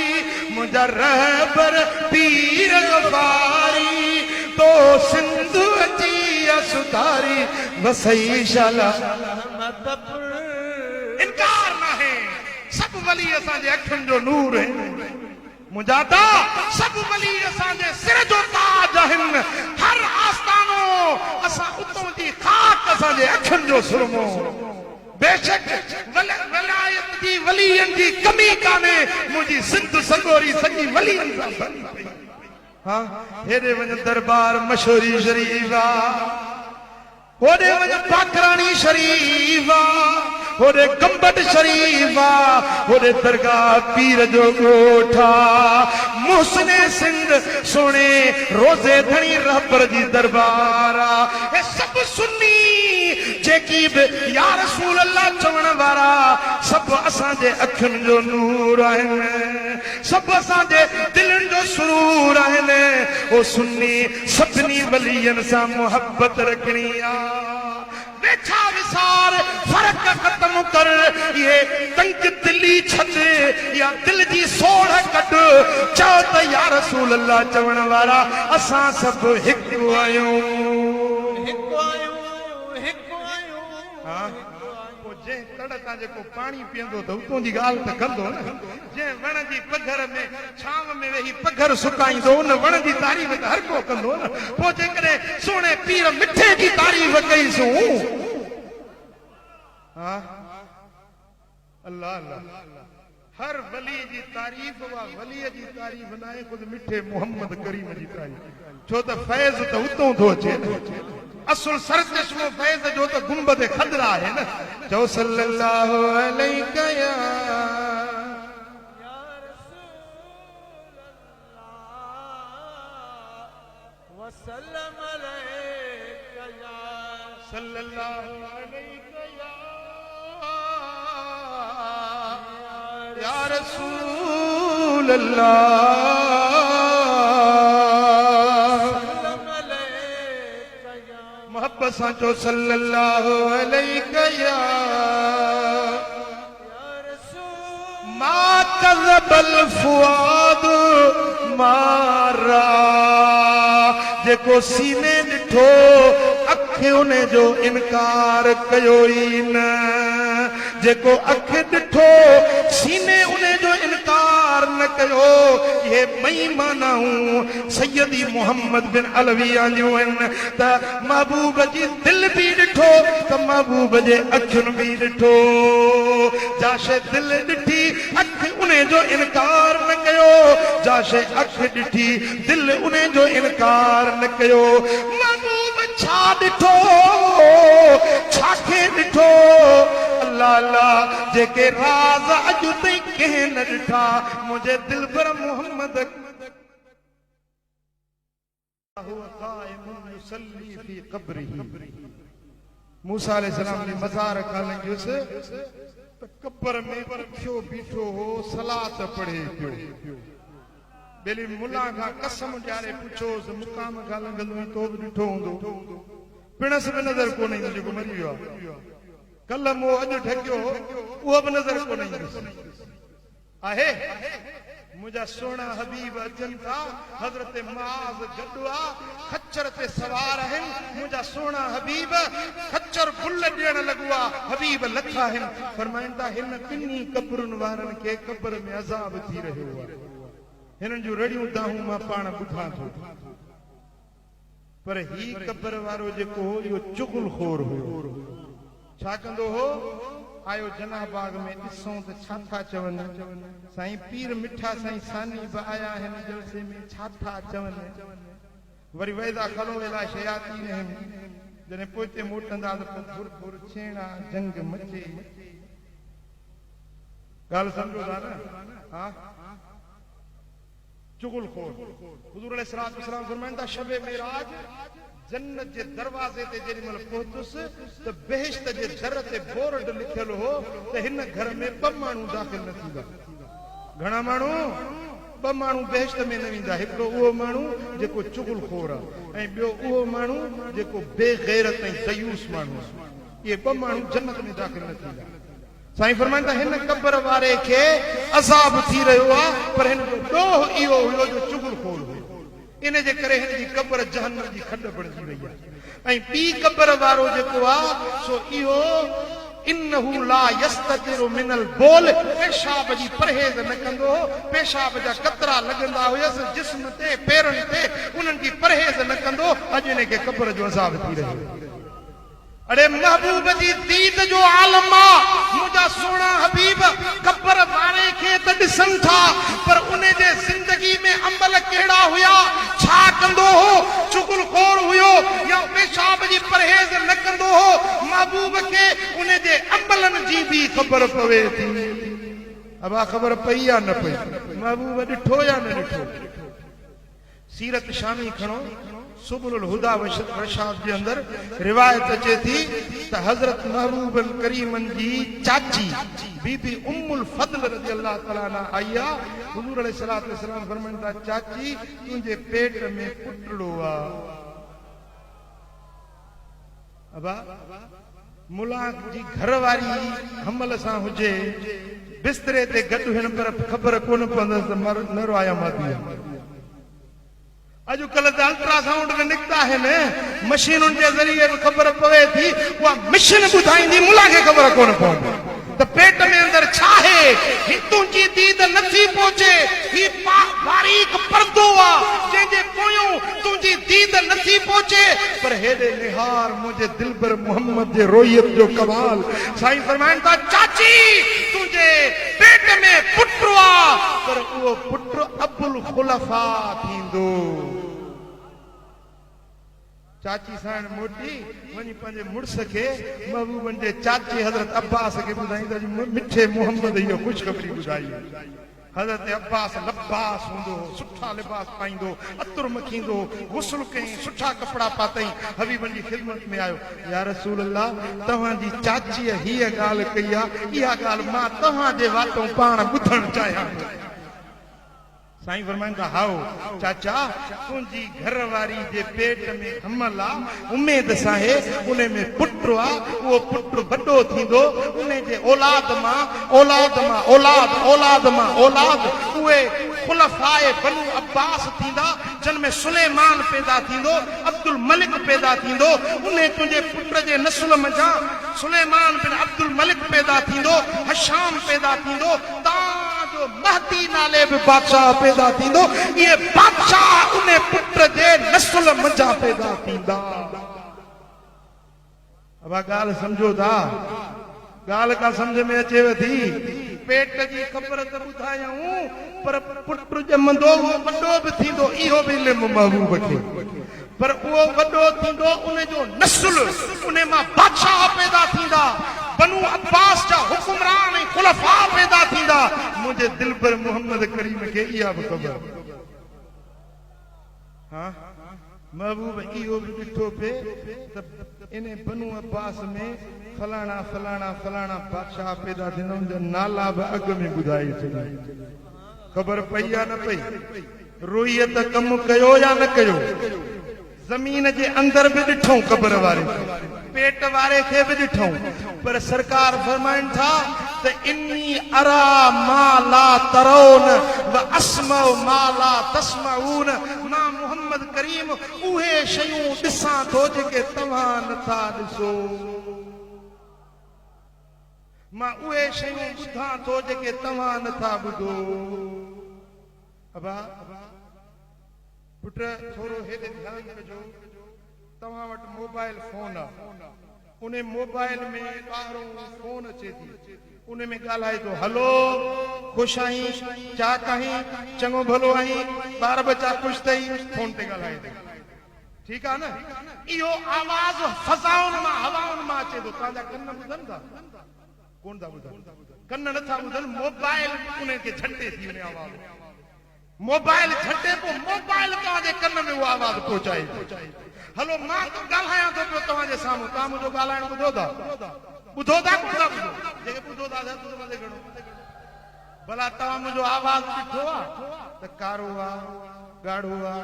मुंहिंजा रहबर पीर गफ़ारी तो सिंध अची सुधारी वसई शाला रहमतपुर इनकार न है सब वली असांजे अखियुनि जो नूर है मुंहिंजा त सब वली असांजे सिर जो ताज आहिनि हर आस्तानो असां उतां जी खाक असांजे अखियुनि जो सुरमो बेशक वलायत जी वलीअनि जी कमी कान्हे मुंहिंजी सिंध संगोरी सॼी वलीअनि सां भरी पई हाँ हेॾे वञ दरबार मशहूरी शरीफ आहे होॾे वञ पाकराणी शरीफ आहे होरे गंबद शरीफा होरे दरगाह पीर जो गोठा मुहसिने सिंध सोने रोजे धनी रहबर जी दरबारा ए सब सुन्नी जेकी बि या रसूल अल्लाह चवण वारा सब असांजे अखियुनि जो नूर आहिनि सब असांजे दिलनि जो सुरूर आहिनि ओ सुन्नी सभिनी वलियनि सां मोहब्बत रखणी आहे वेठा विसार फर्क खत्म कर ये तंग दिली छद या दिल जी सोढ़ कढ चओ त या रसूल अल्लाह चवण वारा असां सब हिकु आहियूं जे तड़ तां जेको पाणी पीअंदो त उतां जी ॻाल्हि त कंदो न जे वण जी पघर में छांव में वेही पघर सुकाईंदो उन वण जी तारीफ़ त हर को कंदो न पोइ जेकॾहिं सुहिणे पीर मिठे जी तारीफ़ कईसूं हा अल्लाह अल्लाह हर वली जी तारीफ़ वा वलीअ जी तारीफ़ न आहे ख़ुदि मिठे मोहम्मद करीम जी तारीफ़ छो त फैज़ त उतां थो अचे न असुल सरचश्मो फैज़ जो त गुंबद खदरा है न चो सल्लल्लाहु अलैहि या वसल्लम अलैका या सल्लल्लाहु अलैहि या रसूल अल्लाह साचो सल्लल्लाहु अलैहि या रसूल मा कज़बल फुआद मारा जेको सीने ॾिठो अखि उन जो इनकार कयो ई न जेको अखि ॾिठो सीने उन जो इनकार न कयो ये बेईमानाऊं सैयदी मोहम्मद बिन अलवी आंदियूं आहिनि त महबूब जी दिल बि ॾिठो त महबूब जे अखियुनि बि ॾिठो जाशे दिल ॾिठी अखि उन जो इनकार न कयो जाशे अखि ॾिठी दिल उन जो इनकार न कयो महबूब छा ॾिठो छाखे ॾिठो अल्लाह अल्लाह जेके राज अॼु ताईं कंहिं न ॾिठा मुंहिंजे दिलबर मोहम्मद मूसा अलैहिस्सलाम जी मज़ार खां लंघियुसि त कब्र में पुठियो बीठो हो सलात पढ़े पियो बेली मुला खां कसम ॾियारे पुछोसि मुक़ाम खां लंघंदो तो बि ॾिठो हूंदो पिणस बि नज़र कोन ईंदो जेको मरी वियो आहे कल मोह अॼु ठगियो उहो बि नज़र कोन ईंदुसि आहे मुंहिंजा सुहिणा हबीब अचनि था हज़रत मुआज़ गॾु आहे खच्चर ते सवार आहिनि मुंहिंजा सुहिणा हबीब खच्चर गुल ॾियण लॻो आहे हबीब लथा आहिनि फरमाइनि था हिन ॿिन्ही कब्रुनि वारनि खे कब्र में अज़ाब थी रहियो आहे हिननि जूं रड़ियूं दाहूं मां पाण ॿुधां थो पर ही कब्र वारो जेको हो इहो चुगलखोर हुयो छा कंदो हो आयो जनाबाग में ॾिसूं त छा था चवनि साईं पीर मिठा साईं सानी बि आया आहिनि जलसे में छा था चवनि वरी वैदा खलो वेला शयातीन आहिनि जॾहिं पोइते मोटंदा त पोइ फुर फुर छेड़ा जंग मचे ॻाल्हि सम्झो था न हा चुगलखोर हुज़ूर अलैहिस्सलातु वस्सलाम फरमाइनि था शबे मेराज जन्नत जे दरवाज़े ते जेॾी महिल पहुतुसि त बेहिश्त जे दर ते बोर्ड लिखियल हो त हिन घर में ॿ माण्हू दाख़िल न थींदा घणा माण्हू ॿ माण्हू बेहिश्त में न वेंदा हिकिड़ो उहो माण्हू जेको चुगलखोर आहे ऐं ॿियो उहो माण्हू जेको बेग़ैरत ऐं दयूस माण्हू आहे इहे ॿ माण्हू जन्नत में दाख़िल न थींदा साईं फरमाइनि था हिन कब्र वारे खे अज़ाब थी रहियो आहे पर हिन जो ॾोह इहो हुयो जो चुगलखोर हुयो इन जे करे हिन जी कब्र जहन्नम जी खॾ बणिजी वई आहे ऐं ॿी कब्र वारो जेको आहे सो इहो इन्नहु ला यस्ततिरु मिनल बोल पेशाब जी परहेज़ न कंदो हो पेशाब जा कतरा लॻंदा हुयसि जिस्म ते पेरनि ते उन्हनि जी परहेज़ न कंदो अॼु इन खे कब्र जो अज़ाब थी रहियो अरे महबूब जी दीद जो आलम आहे मुंहिंजा सुहिणा हबीब कब्र वारे खे त ॾिसनि था पर उन जे ज़िंदगी में अमल कहिड़ा हुया छा कंदो हो चुगलखोर हुयो या पेशाब जी परहेज़ न कंदो हो महबूब खे उन जे अमलनि जी बि ख़बर पवे थी अबा ख़बर पई या न पई महबूब ॾिठो या न ॾिठो सीरत शामी खणो सुबुल हुदा रशाद जे अंदर रिवायत अचे थी त हज़रत महबूब करीमन जी चाची बीबी उम्मुल फضल रज़ी अल्लाह ताला अन्हा आई आहे हुजूर अलैहिस्सलातु वस्सलाम फरमाइनि था चाची तुंहिंजे पेट में पुटड़ो आहे अबा मुला जी घरवारी हमल सां हुजे बिस्तरे ते गॾु हिन पर ख़बर कोन पवंदसि त न रोया मादी अॼुकल्ह त अल्ट्रासाउंड में निकिता आहिनि मशीनुनि जे ज़रिए बि ख़बर पवे थी उहा मशीन ॿुधाईंदी मुला खे ख़बर कोन पवंदी त पेट में अंदर छा आहे ही तुंहिंजी दीद नथी पहुचे ही बारीक पर्दो आहे जंहिंजे पोयों तुंहिंजी दीद नथी पहुचे पर हेॾे निहार मुंहिंजे दिलबर मोहम्मद जे रोयत जो कमाल साईं फरमाइनि था चाची तुंहिंजे पेट में पुट आहे पर उहो पुट अबुल खुलफा थींदो चाची साण मोटी वञी पंहिंजे मुड़स खे महबूबन जे चाची हज़रत अब्बास खे ॿुधाई त मिठे मोहम्मद इहो ख़ुशख़बरी ॿुधाई हज़रत अब्बास लब्बास हूंदो सुठा लिबास पाईंदो अतुर मखींदो गुस्ल कयईं सुठा कपिड़ा पातई हबीबन जी ख़िदमत में आयो या रसूल अल्लाह तव्हांजी चाचीअ हीअ ॻाल्हि कई आहे इहा ॻाल्हि मां तव्हांजे वातों पाण ॿुधणु चाहियां साईं फरमाइनि था हाओ चाचा तुंहिंजी घरवारी जे पेट में हमल आहे उमेद सां आहे उन में पुट आहे उहो पुट वॾो थींदो उन जे औलाद मां औलाद मां औलाद औलाद मां औलाद उहे खुलफाए बनु अब्बास थींदा जिन में सुलेमान पैदा थींदो अब्दुल मलिक पैदा थींदो उन तुंहिंजे पुट जे नस्ल मंझां सुलेमान बिन अब्दुल मलिक पैदा थींदो हशाम पैदा थींदो ताजो महदी नाले बि बादशाह पैदा थींदो ये बादशाह उन पुट जे नस्ल मंझां पैदा थींदा अब ॻाल्हि सम्झो था ॻाल्हि का सम्झ में अचेव थी पेट जी ख़बर त ॿुधायूं पर पुट ॼमंदो उहो वॾो बि थींदो इहो बि इल्मु महबूब खे पर उहो वॾो थींदो उन जो नस्ल उन मां बादशाह पैदा थींदा बनु अब्बास जा हुकुमरान ऐं खुलफा पैदा थींदा मुंहिंजे दिलबर मोहम्मद करीम खे इहा बि ख़बर हा महबूब इहो बि ॾिठो पिए त इन बनु अब्बास में फलाणा फलाणा फलाणा बादशाह पैदा थींदा उनजा नाला बि अॻु में ॿुधाए छॾिया ख़बर पई या न पई रुयत कमु कयो या न कयो ज़मीन जे अंदर बि ॾिठूं क़बर वारे पेट वारे खे बि ॾिठूं पर सरकार फरमाइनि था त इन्नी अरा मा ला तरोन व अस्मउ मा ला तस्मऊन मां मोहम्मद करीम उहे शयूं ॾिसां थो जेके तव्हां नथा ॾिसो मां उहे शयूं ॿुधां थो जेके तव्हां नथा ॿुधो अबा पुट थोरो हेॾे ध्यानु कजो तव्हां वटि मोबाइल फोन आहे उन मोबाइल में ॿाहिरों फोन अचे थी उन में ॻाल्हाए थो हलो ख़ुशि आहीं छा कहीं चङो भलो आहीं ॿार बच्चा ख़ुशि अथई फोन ते ॻाल्हाए थो ठीकु आहे न इहो आवाज़ फज़ाउनि मां हवाउनि मां अचे थो तव्हांजा कन ॿुधनि था कोन था ॿुधनि कन नथा ॿुधनि मोबाइल उनखे झटे थी उन आवाज़ मोबाइल झटे पोइ मोबाइल तव्हांजे कन में उहा आवाज़ पहुचाए हलो मां तो ॻाल्हायां थो पियो तव्हांजे साम्हूं तव्हां मुंहिंजो ॻाल्हाइण ॿुधो था ॿुधो था कोन था ॿुधो जेके ॿुधो था भला तव्हां मुंहिंजो आवाज़ ॾिठो आहे त कारो आहे ॻाढ़ो आहे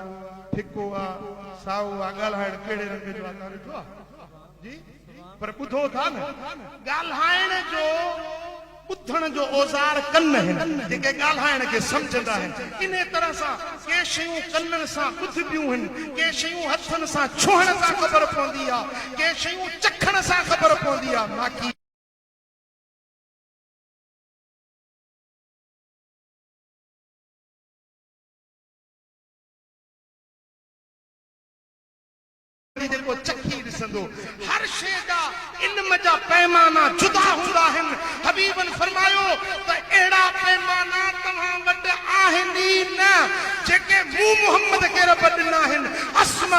फिको आहे साओ आहे ॻाल्हाइण कहिड़े रंग जो आहे तव्हां ॾिठो आहे जी पर ॿुधो था न ॻाल्हाइण जो ॿुधण जो औज़ार कन आहिनि जेके ॻाल्हाइण खे सम्झंदा आहिनि इन तरह सां के शयूं कननि सां ॿुधबियूं आहिनि के शयूं हथनि सां छुहण सां ख़बर पवंदी आहे के शयूं चखण सां ख़बर पवंदी आहे माकी जेको चखी ॾिसंदो हर शइ जा इल्म जा पैमाना जुदा हूंदा आहिनि हबीबन फरमायो त अहिड़ा पैमाना तव्हां वटि आहिनि ई न जेके मूं मोहम्मद खे रब ॾिना आहिनि अस्म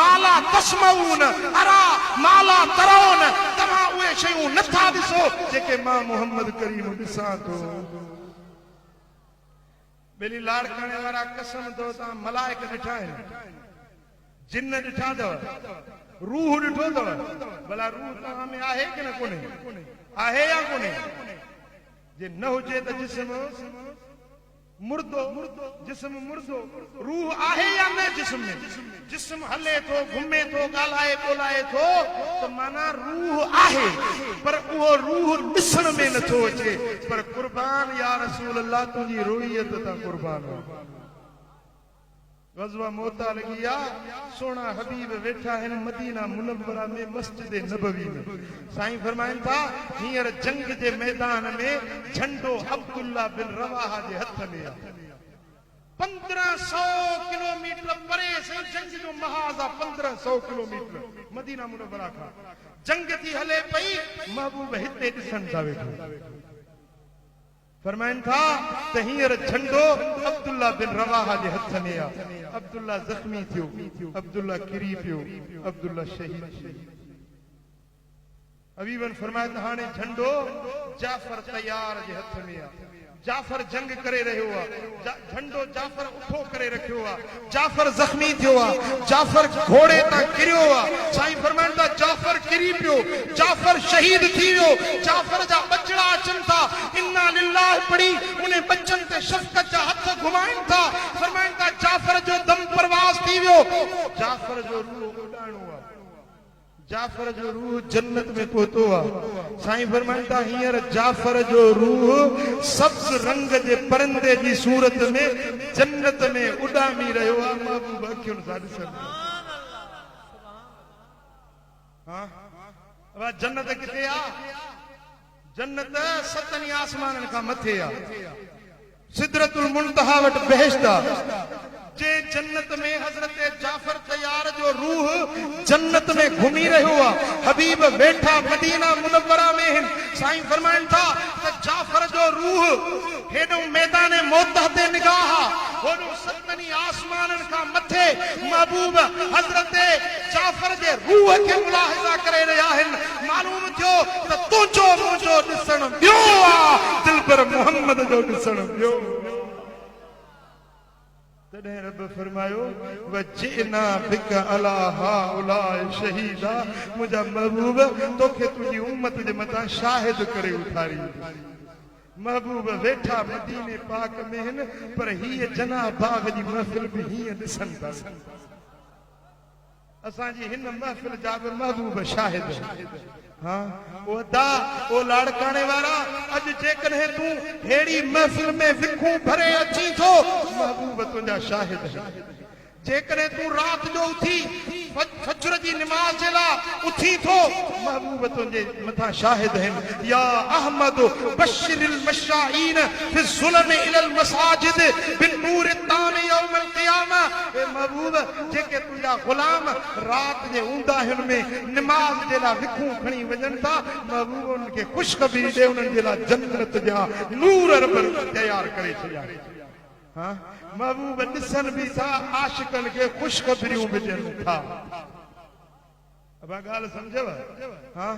माला तस्मऊन अरा माला तरोन तव्हां उहे शयूं नथा ॾिसो जेके मां मोहम्मद करीम ॾिसां थो। बेली लाड़काणे वारा कसम दो ता मलाइक ॾिठा आहिनि, जिन ॾिठा अथव, रूह ॾिठो अथव, भला रूह तव्हां में आहे कि न कोन्हे? आहे या कोन्हे? जे न हुजे त जिस्म मुर्दो, जिस्म मुर्दो, रूह आहे या न जिस्म में? जिस्म हले थो, घुमे थो, ॻाल्हाए ॿोलाए थो त माना रूह आहे, पर उहो रूह ॾिसण में नथो अचे। पर कुर्बान या रसूल अल्लाह तुंहिंजी रुइयत तां कुर्बान हो। गज़वा मोता लगी आ, सोना हबीब वेठा आहिनि मदीना मुनव्वरा में मस्जिद नबवी में। साईं फरमाइनि था हींअर जंग जे मैदान में झंडो अब्दुल्ला बिन रवाहा जे हथ में आहे। 1500 किलोमीटर परे से जंग जो महाज़ आहे, 1500 किलोमीटर मदीना मुनव्वरा खां जंग थी हले पई, महबूब हिते ॾिसण था वेठो। फरमाइनि था त हींअर झंडो अब्दुल्ला बिन रवाहा जे हथ में आहे। अब्दुल्ला ज़ख्मी थियो, अब्दुल्ला किरी पियो, अब्दुल्ला शहीद। हबीबन फरमाए त हाणे झंडो जाफर तैयार जे हथ में आहे। जाफर जंग करे रहियो आहे, झंडो जाफर उठो करे रखियो आहे। जाफर ज़ख्मी थियो आहे, जाफर घोड़े तां किरियो आहे। साईं फरमाइनि था जाफर किरी पियो, जाफर शहीद थी वियो, जाफर जा बचड़ा अचनि था, इन्ना लिल्लाह पढ़ी उन बच्चनि ते शफ़क़त जा हथ घुमाइनि था। फरमाइनि था जाफर जो दम परवाज़ थी वियो, जाफर जो रूह उॾाइणो आहे, जाफर जो रूह जन्नत में पहुतो आहे। साईं फरमाइनि था हींअर जाफर जो रूह सब्ज़ रंग जे परिंदे जी सूरत में जन्नत में उॾामी रहियो आहे। महबूब अखियुनि सां ॾिसनि। हा जन्नत किथे आहे? जन्नत 7 आसमाननि खां मथे आहे। सिदरतुल मुंतहा वटि बहिश्त आहे। जे जन्नत में हजरत जाफर तैयार जो रूह जन्नत में घुमी रहियो आहे। हबीब वेठा मदीना मुनव्वरा में आहिनि। साईं फरमाइनि था त जाफर जो रूह हेॾो मैदान मौत ते निगाह आहे, होॾो 7 आसमाननि खां मथे महबूब हजरत जाफर जे रूह खे मुलाहिज़ा करे रहिया आहिनि। मालूम थियो त तुंहिंजो मुंहिंजो ॾिसण ॿियो आहे, दिलबर मुहम्मद जो ॾिसण ॿियो। तॾहिं रब फरमायो वजिना बिक अला हाउलाए शहीदा, मुंहिंजा महबूब तोखे तुंहिंजी उम्मत जे मथां शाहिद करे उथारी। महबूब वेठा मदीने पाक में आहिनि, पर हीअ जना बाग जी महफ़िल बि हीअं ॾिसनि था। असांजी हिन महफ़िल जा बि महबूब शाहिद। हाँ ओ दा ओ लाड़काणे वारा, अॼु जेकॾहिं तूं हेड़ी महफ़िल में विखूं भरे अची थो, महबूब तुंहिंजा शाहिद। जेकॾहिं तूं राति जो उथी फजर जी निमाज़ जे लाइ उथी थो, महबूब तुंहिंजे मथां शाहिद आहिनि। या अहमद बशिरिल मशाईन फि ज़ुल्म इलल मसाजिद बिन्नूर ताम यौमल क़ियामा। ए महबूब जेके तुंहिंजा ग़ुलाम राति जे ऊंदाहियुनि में निमाज़ जे लाइ विखूं खणी वञनि था, महबूब उन्हनि खे ख़ुशख़बरी ॾे, उन्हनि जे लाइ जन्नत जा नूर रब तयार करे छॾिया। हाँ महबूब ॾिसनि बि था, आशिक़नि खे ख़ुशख़बरियूं बि ॾियनि था। ॻाल्हि सम्झव? हाँ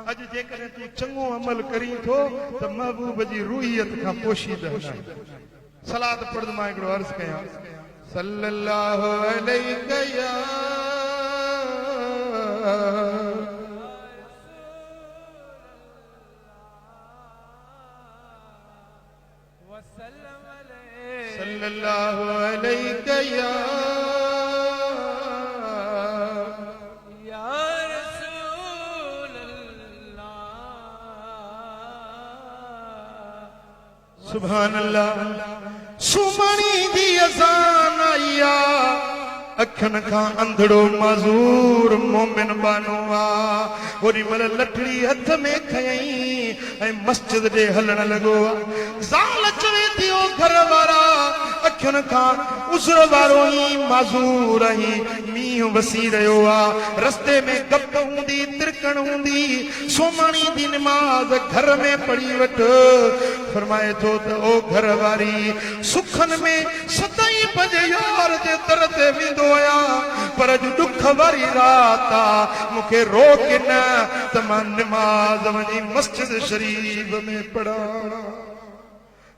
अॼु जेकॾहिं तूं चङो अमल करीं थो त महबूब जी रूहियत खां पोशीद आहे। सलात पढ़ मां हिकिड़ो अर्ज़ कयां। सल्लल्लाहु अलैहि या सल्लल्लाहु अलैहि या रसूल अल्लाह। सुभान अल्लाह। सुमणी दी अज़ान आई आ, अखियुनि खां अंधड़ो माज़ूर मोमिन बानो आ। ओॾी महिल लठड़ी हथ में खयई ऐं मस्जिद ॾे हलण लॻो आ। ज़ाल चवे थी ओ घर वारा, अखियुनि खां उज़र वारो ई माज़ूर आई, मींहुं वसी रहियो आ, रस्ते में गप हूंदी, तिरकण हूंदी, सुमणी दी निमाज़ घर में पढ़ी वठ। फरमाए थो त ओ घर वारी सुखन में सदाई पंहिंजे यार जे दर ते वेंदो आहियां पर अॼु दुख वारी रात आ मूंखे रोक न त मां नमाज़ वञी मस्जिद शरीफ में पढ़ा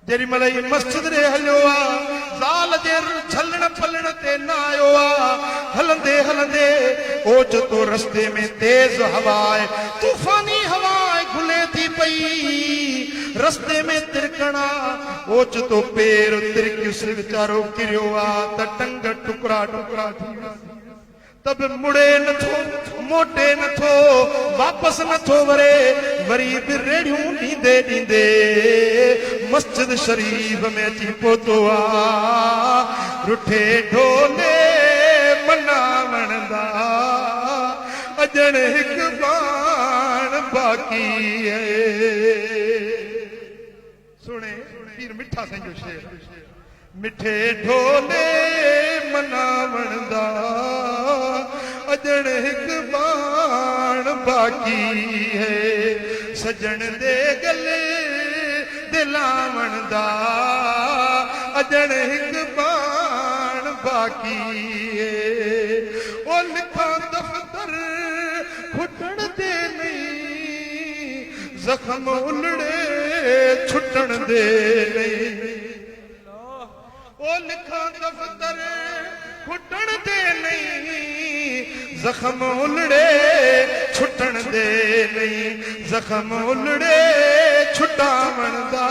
जेॾी महिल ही मस्जिद ॾे हलियो आहे ज़ाल जे झलण फलण ते न आयो आहे हलंदे हलंदे ओचितो रस्ते में तेज़ हवा आहे तूफ़ानी हवा आहे घुले थी पई रस्ते में तिरकणा ओचितो पेर तिरकियुसि वीचारो किरियो आहे त टंग टुकड़ा टुकड़ा थी विया तब मुड़े नथो मोटे नथो वापस नथो वरे वरी बि रेड़ियूं ॾींदे ॾींदे मस्जिद शरीफ में अची पहुतो आ रुठे ढोले मना वणंदा अजण हिकु बाण बाक़ी है सुणे पीर मिठा साईं जो शेर मिठे ढोले मना वणंदा अजण हिकु बाण बाक़ी है सजण दे गले दिला वणंदा अजण हिकु बाण बाक़ी है ओ लिखा दफ़्तर खुटण दे नहीं जख्म उलड़े छुटण दे नहीं ओ लिखा दफ़्तर खुटण दे नहीं जख्म उलड़े छुटण दे नहीं जख्म उलड़े छुटा वणंदा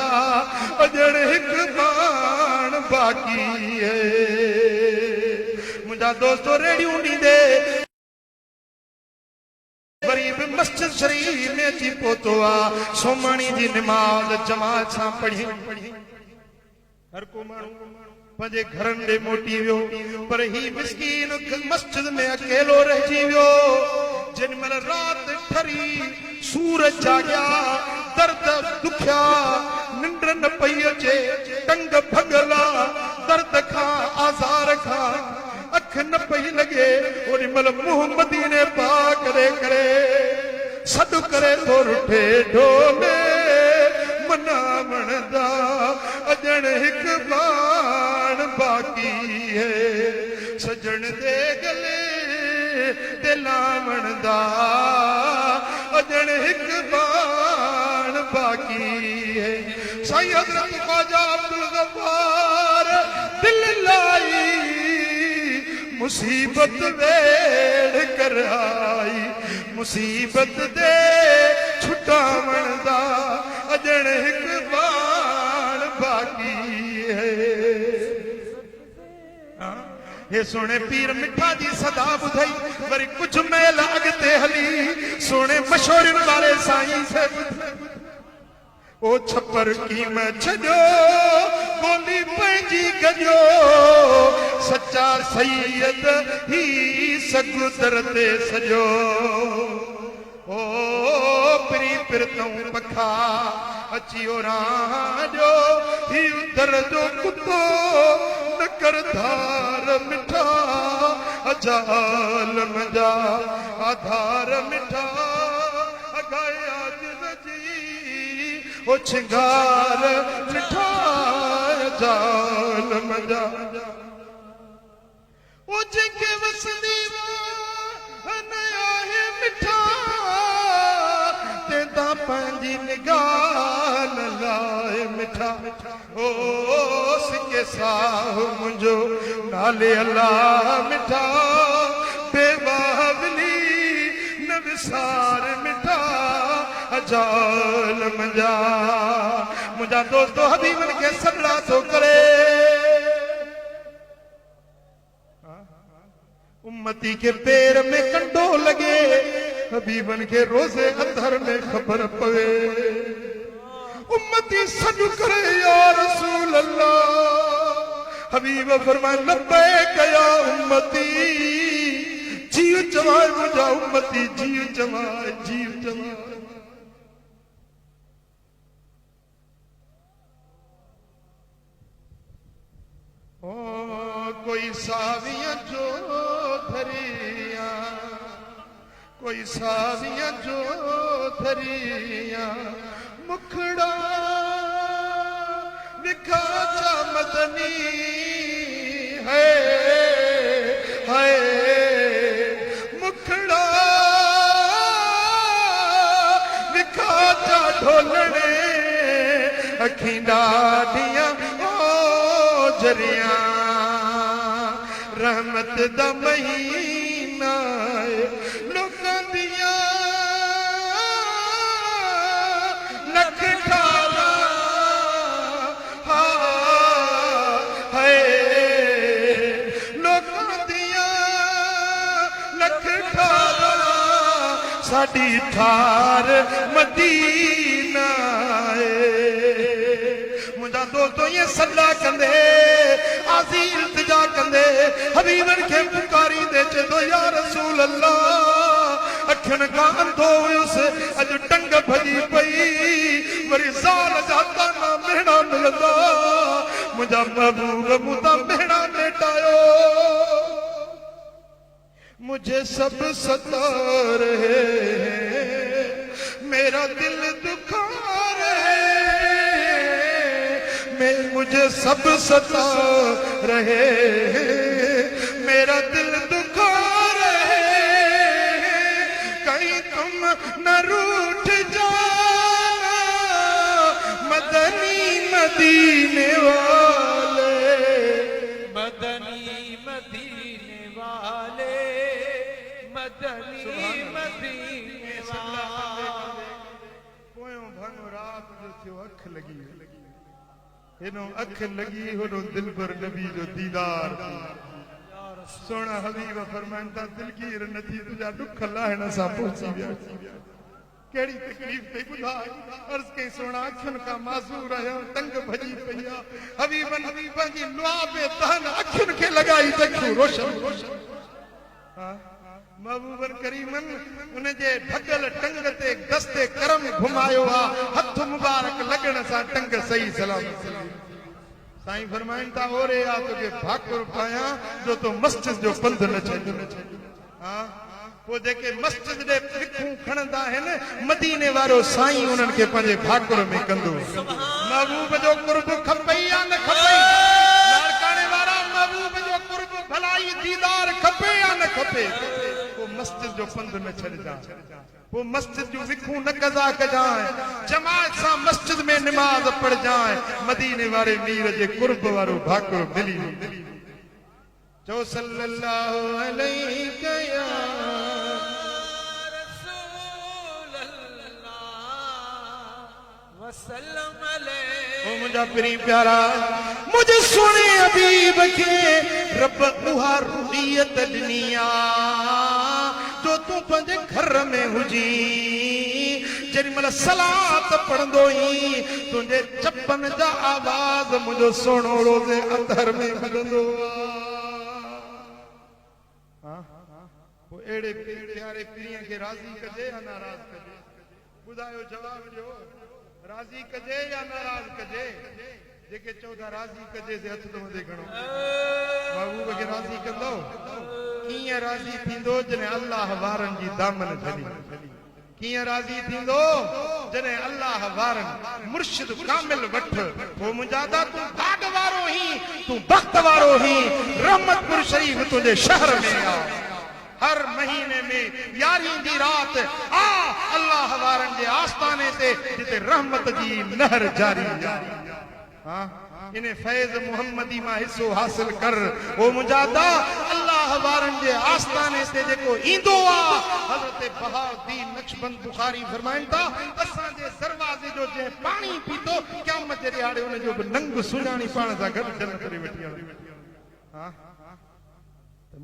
अजण हिकु बाण बाक़ी है मुंहिंजा दोस्तो रेड़ियूं ॾींदे वरी बि मस्जिद शरीफ में अची पहुतो आहे सोमाणी जी नमाज़ जमात सां पढ़ी हर को माण्हू पंहिंजे घरनि ॾे मोटी वियो पर ही मिस्कीन मस्जिद में अकेलो रहिजी वियो जिन महिल राति ठरी सूरज जाॻिया दर्द दुखिया निंड न पई अचे टंग भॻला दर्द खां आज़ार खां अख न पई लॻे ओॾी महिल मुंहुं मदीने पा करे करे सॾु करे थो रुठे ढोले मना वणंदा अजण हिकु बाण बाक़ी है सजण दे गले दिला वणंदा अजण हिकु बाण बाक़ी है साईं हज़रत ख्वाजा अब्दुल गफ्फार दिल लाई मुसीबत वेड़ कर आई मुसीबत दे छुटा वणंदा अजण हिकु बाण बाक़ी है हे सोने पीर मिठा जी सदा ॿुधई वरी कुझु महिल अॻिते हली सोने मशहूरनि वारे साईं से ओ छपर कीम छॾियो ॿोली पंहिंजी गॼो सच्चा सैयद ही सगुदर ते सॼो ओ पिरी पिरतऊं पखा अचियो राजो ही उधर जो कुतो न कर धार मिठा अजाल मजा आधार मिठा अगाए आज जी ओ छिंगार मिठा अजाल मजा ओ जेके वसंदी नया है मिठा तेदा पंहिंजी निगाह लाए मिठा ओ सिके साह मुंहिंजो नाले अल्लाह मिठा बेबावली न विसार मिठा अजाल मजा मुंहिंजा दोस्तो हबीबनि खे सॾड़ा थो करे उम्मती के पैर में कंडो लगे हबीबन के रोजे अंदर में खबर पवे उम्मती सॾु करे या रसूल अल्लाह हबीब फरमाए लब्बैक या उम्मती जीव चवाए मुंहिंजा उम्मती जीव चवाए जीव चवाए ओ कोई सावियां जो धरिया कोई सावियां जो धरिया मुखड़ा मदनी है मुखड़ा विखा चा ढोलने अखीं डाडियां जरिया रहमत दा महीना लोकां दियां लख खाला हाय लोकां दियां लख खाला साडी ठार मदीना मुंजा दोस्तों ये सल्ला कंदे आसी इल्तिजा कंदे हबीबन के पुकारी दे चो या रसूल अल्लाह अखन का अंधो उस अज टंग भजी पई वरी साल जाता ना मेहना मिलदा मुंजा महबूब मुदा मेहना लेटायो मुझे सब सता रहे मेरा दिल दुखा रहे मुझे सब सता रहे मेरा दिल दुखा रहे कहीं तुम न रूठ जाना मदनी मदीने वाले मदनी मदीने वाले मदनी मदीने वाले पोयों भंग रात जो थियो अख लगी इनो अख लगी होनो दिल पर नबी जो दीदार सोना हबीब फरमांदा दिलगीर नथी तुझा दुख लाहण सा पहुंची विया केड़ी तकलीफ ते बुधा अर्ज के सोना अखन का मासूर आया तंग भजी पया हबीबन जी नुआबे तहन अखन के लगाई तखु रोशन हां महबूबन करीमन उन जे भगल टंग ते दस्ते करम घुमायो आ हथ मुबारक लगण सा टंग सही सलामत साईं फरमाइंदा ओरे आ तोखे भाकुर पाया जो तो मस्जिद जो पंध न छॾ हां वो जेके मस्जिद दे विखूं खणंदा आहिन मदीने वारो साईं उन्हन के पंहिंजे भाकुर में कंदो महबूब जो कुर्ब खपई या न खपई लाड़काणे वारा महबूब जो कुर्ब भलाई दीदार खपे या न खपे वो मस्जिद जो पंध न छॾ जा वो मस्जिद जो विखूं न कज़ा कजाए जमात सा मस्जिद में नमाज पढ़ जाए मदीने वाले मीर जे कुर्ब वारो भाकुर मिली जो सल्लल्लाहु अलैहि या रसूल अल्लाह वसल्लम अलैहि ओ मुझा प्री प्यारा मुझे सुने हबीब के रब उहा रुबियत दुनिया जो तू पंहिंजे घर में हुजी जेॾी महिल सलात पढ़ंदो ई तुंहिंजे चपन जा आवाज़ मुंहिंजो सोनो रोज़े अंदर में मिलंदो अहिड़े प्यारे पीर खे राज़ी कजे या नाराज़ कजे ॿुधायो जवाब ॾियो राज़ी कजे या नाराज़ कजे जेके चओ था राज़ी कजे से हथ थो वधे घणो महबूब खे राज़ी कंदो कीअं राज़ी थींदो जॾहिं अल्लाह वारनि जी दामन झली कीअं राज़ी थींदो जॾहिं अल्लाह वारनि मुर्शिद कामिल वठ पोइ मुंहिंजा दा तूं भाग वारो ही तूं बख़्त वारो ही रहमतपुर शरीफ तुंहिंजे शहर में आ हर महीने में 11 दी रात आ अल्लाह वारनि जे आस्थाने ते जिते रहमत जी लहर जारी हां इने फैज़ मुहम्मदी मां हिस्सो हासिल कर ओ मुजादा अल्लाह वारनि जे आस्थाने ते जेको ईंदो आ हज़रत बहाउद्दीन नक्शबंद बुखारी फरमाइनि था असां जे दरवाज़े जो जे पानी पीतो क़यामत जे ॾियारे उन जो बि नंग सुञाणी पाण सां गॾु जन्नत ॾे वठी आयो हां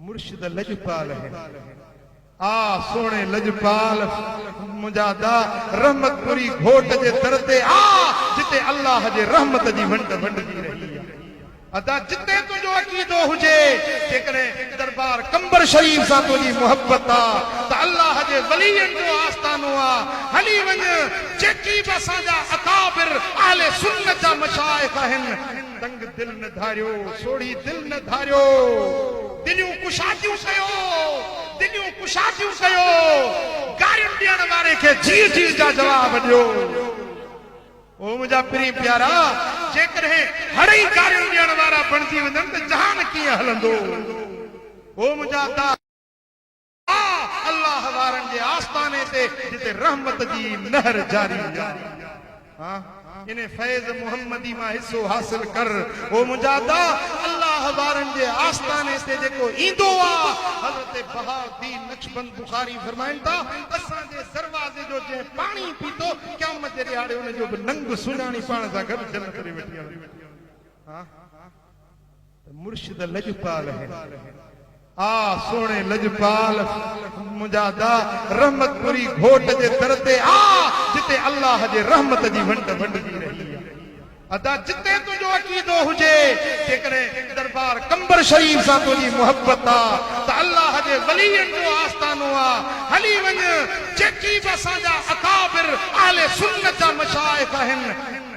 मुर्शिद लजपाल है आ सोने लजपाल मुजादा रहमतपुरी घोट जे दर ते आ जिते अल्लाह जे रहमत जी वंड वंडजी रही है अदा जिते तुझो अकीदो हुजे जेकरे दरबार कंबर शरीफ सा तुझी मोहब्बत आ त अल्लाह जे वलीयन जो आस्थानो आ हली वञ जेकी बसा जा अकाबिर अहले सुन्नत जा मशाइख आहिन तंग दिल न धारियो सोड़ी दिल न धारियो दिलियूं कुशादियूं कयो दिलियूं कुशादियूं कयो गारियूं ॾियण वारे खे जी जी जा जवाब ॾियो ओ मुंहिंजा प्री प्यारा जेकॾहिं हड़ई कारियूं ॾियण वारा बणिजी वञनि त जहान कीअं हलंदो। ओ मुंहिंजा दा अल्लाह वारनि जे आस्ताने ते जिते रहमत जी नहर जारी आहे। इन फैज़ मुहम्मदी मां हिस्सो हासिल कर। ओ मुंहिंजा दा अल्लाह वारनि जे आस्ताने ते जेको ईंदो आहे, हज़रत बहाउद्दीन नक्शबंद बुखारी फरमाइनि था, असांजे दरवाज़े जो जंहिं पाणी पीतो क़यामत जे ॾियारे उन जो बि नंग सुञाणी पाण सां गॾु जन्नत ॾे वेठी आहे। मुर्शिद लजपाल है सोने लजपाल मुंहिंजा दा रहमतपुरी घोट जे दर ते जिते अल्लाह जे रहमत जी वंड वंडजी रही आहे। अदा जिते तुंहिंजो अक़ीदो हुजे, जेकॾहिं दरबार कंबर शरीफ सां तुंहिंजी मुहबत आहे त अल्लाह जे वलीअनि जो आस्तानो आहे। हली वञ, जेकी बि असांजा अकाबिर अहले सुन्नत जा मशाइख आहिनि,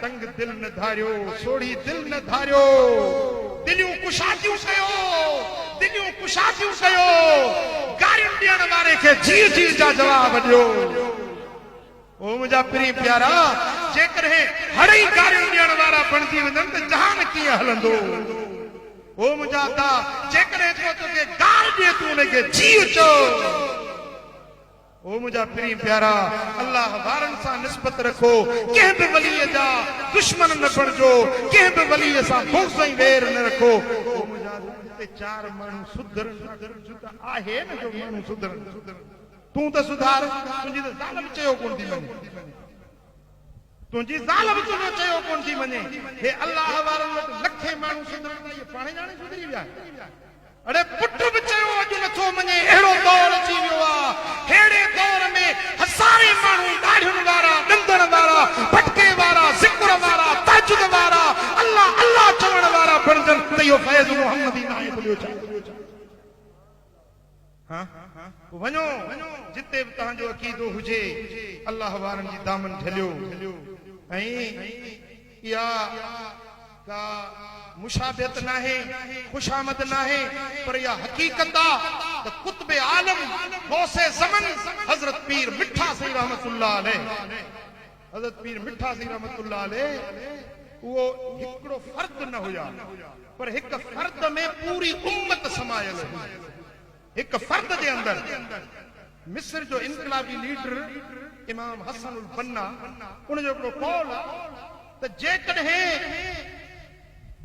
तंग दिल न धारियो, सोढ़ी दिल न धारियो, दिलियूं कुशादियूं कयो, दिलियूं कुशादियूं कयो, गारियूं ॾियण वारे खे जी जी जा जवाब ॾियो। ओ मुंहिंजा प्री प्यारा, जेकॾहिं हड़ई गारियूं ॾियण वारा बणिजी वञनि त जहान कीअं हलंदो। ओ मुंहिंजा दा जेकॾहिं को तोखे गार ॾिए तूं उनखे जी चओ। ओ मुंहिंजा प्री प्यारा, अल्लाह वारनि सां निस्बत रखो, कंहिं बि वलीअ जा दुश्मन न बणिजो, कंहिं बि वलीअ सां बुग़्ज़ ऐं वेर न रखो। ओ मुंहिंजा ते चार माण्हू सुधरन त आहे न जो माण्हू सुधरन। तूं त सुधार, तुंहिंजी त ज़ाल बि चयो कोन थी वञे, तुंहिंजी ज़ाल बि तुंहिंजो चयो कोन थी वञे। हे अल्लाह वारनि वटि लखे माण्हू सुधरन था, इहे पाणे ॼाणे सुधरी विया। अरे पुट बि चयो अॼु नथो मञे, अहिड़ो दौर अची वियो आहे। अहिड़े दौर में हज़ारे माण्हू ॾाढ़ियुनि वारा, ॾंदण वारा, भटके वारा, ज़िक्र वारा, तहज्जुद वारा, अल्लाह अल्लाह चवण वारा बणिजनि त इहो फैज़ मुहम्मदी नाहे ॿुधियो छा? वञो जिते बि तव्हांजो अक़ीदो हुजे, अल्लाह वारनि जी दामन झलियो। ऐं इहा का मुशाबियत नाहे, खुशामद नाहे, पर इहा हक़ीक़त आहे त कुतुब आलम गौसे ज़मन हज़रत पीर मिठा साईं रहमतुल्लाह अलैह, हज़रत पीर मिठा साईं रहमतुल्लाह अलैह उहो हिकिड़ो फर्द न हुया, पर हिक फर्द में पूरी उम्मत समायल हुई। हिक फर्द जे अंदर मिस्र जो इनकलाबी लीडर इमाम हसन उल बन्ना, उन जो हिकिड़ो कौल आहे त जेकॾहिं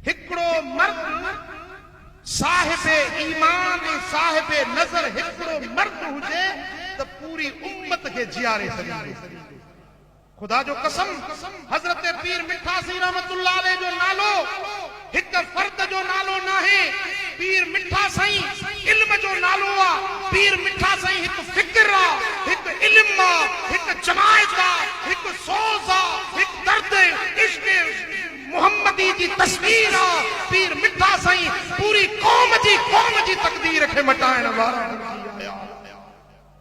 हिकिड़ो मर्द साहिबे ईमान ऐं साहिबे नज़र हिकिड़ो मर्द हुजे त पूरी उम्मत खे जियारे सघंदो। खुदा जो कसम, हज़रत पीर मिठा साईं रहमतुल्लाह अलैह जो नालो हिक फर्द जो नालो नाहे। पीर मिठा साईं इल्म जो नालो आहे। पीर मिठा साईं हिकु फिक्र आहे, हिकु इल्म आहे, हिकु जमायत आहे, हिकु सोज़ आहे, हिकु दर्द इश्क़ मुहम्मदी जी तस्वीर आहे। पीर मिठा साईं पूरी कौम जी तकदीर खे मटाइण वारा।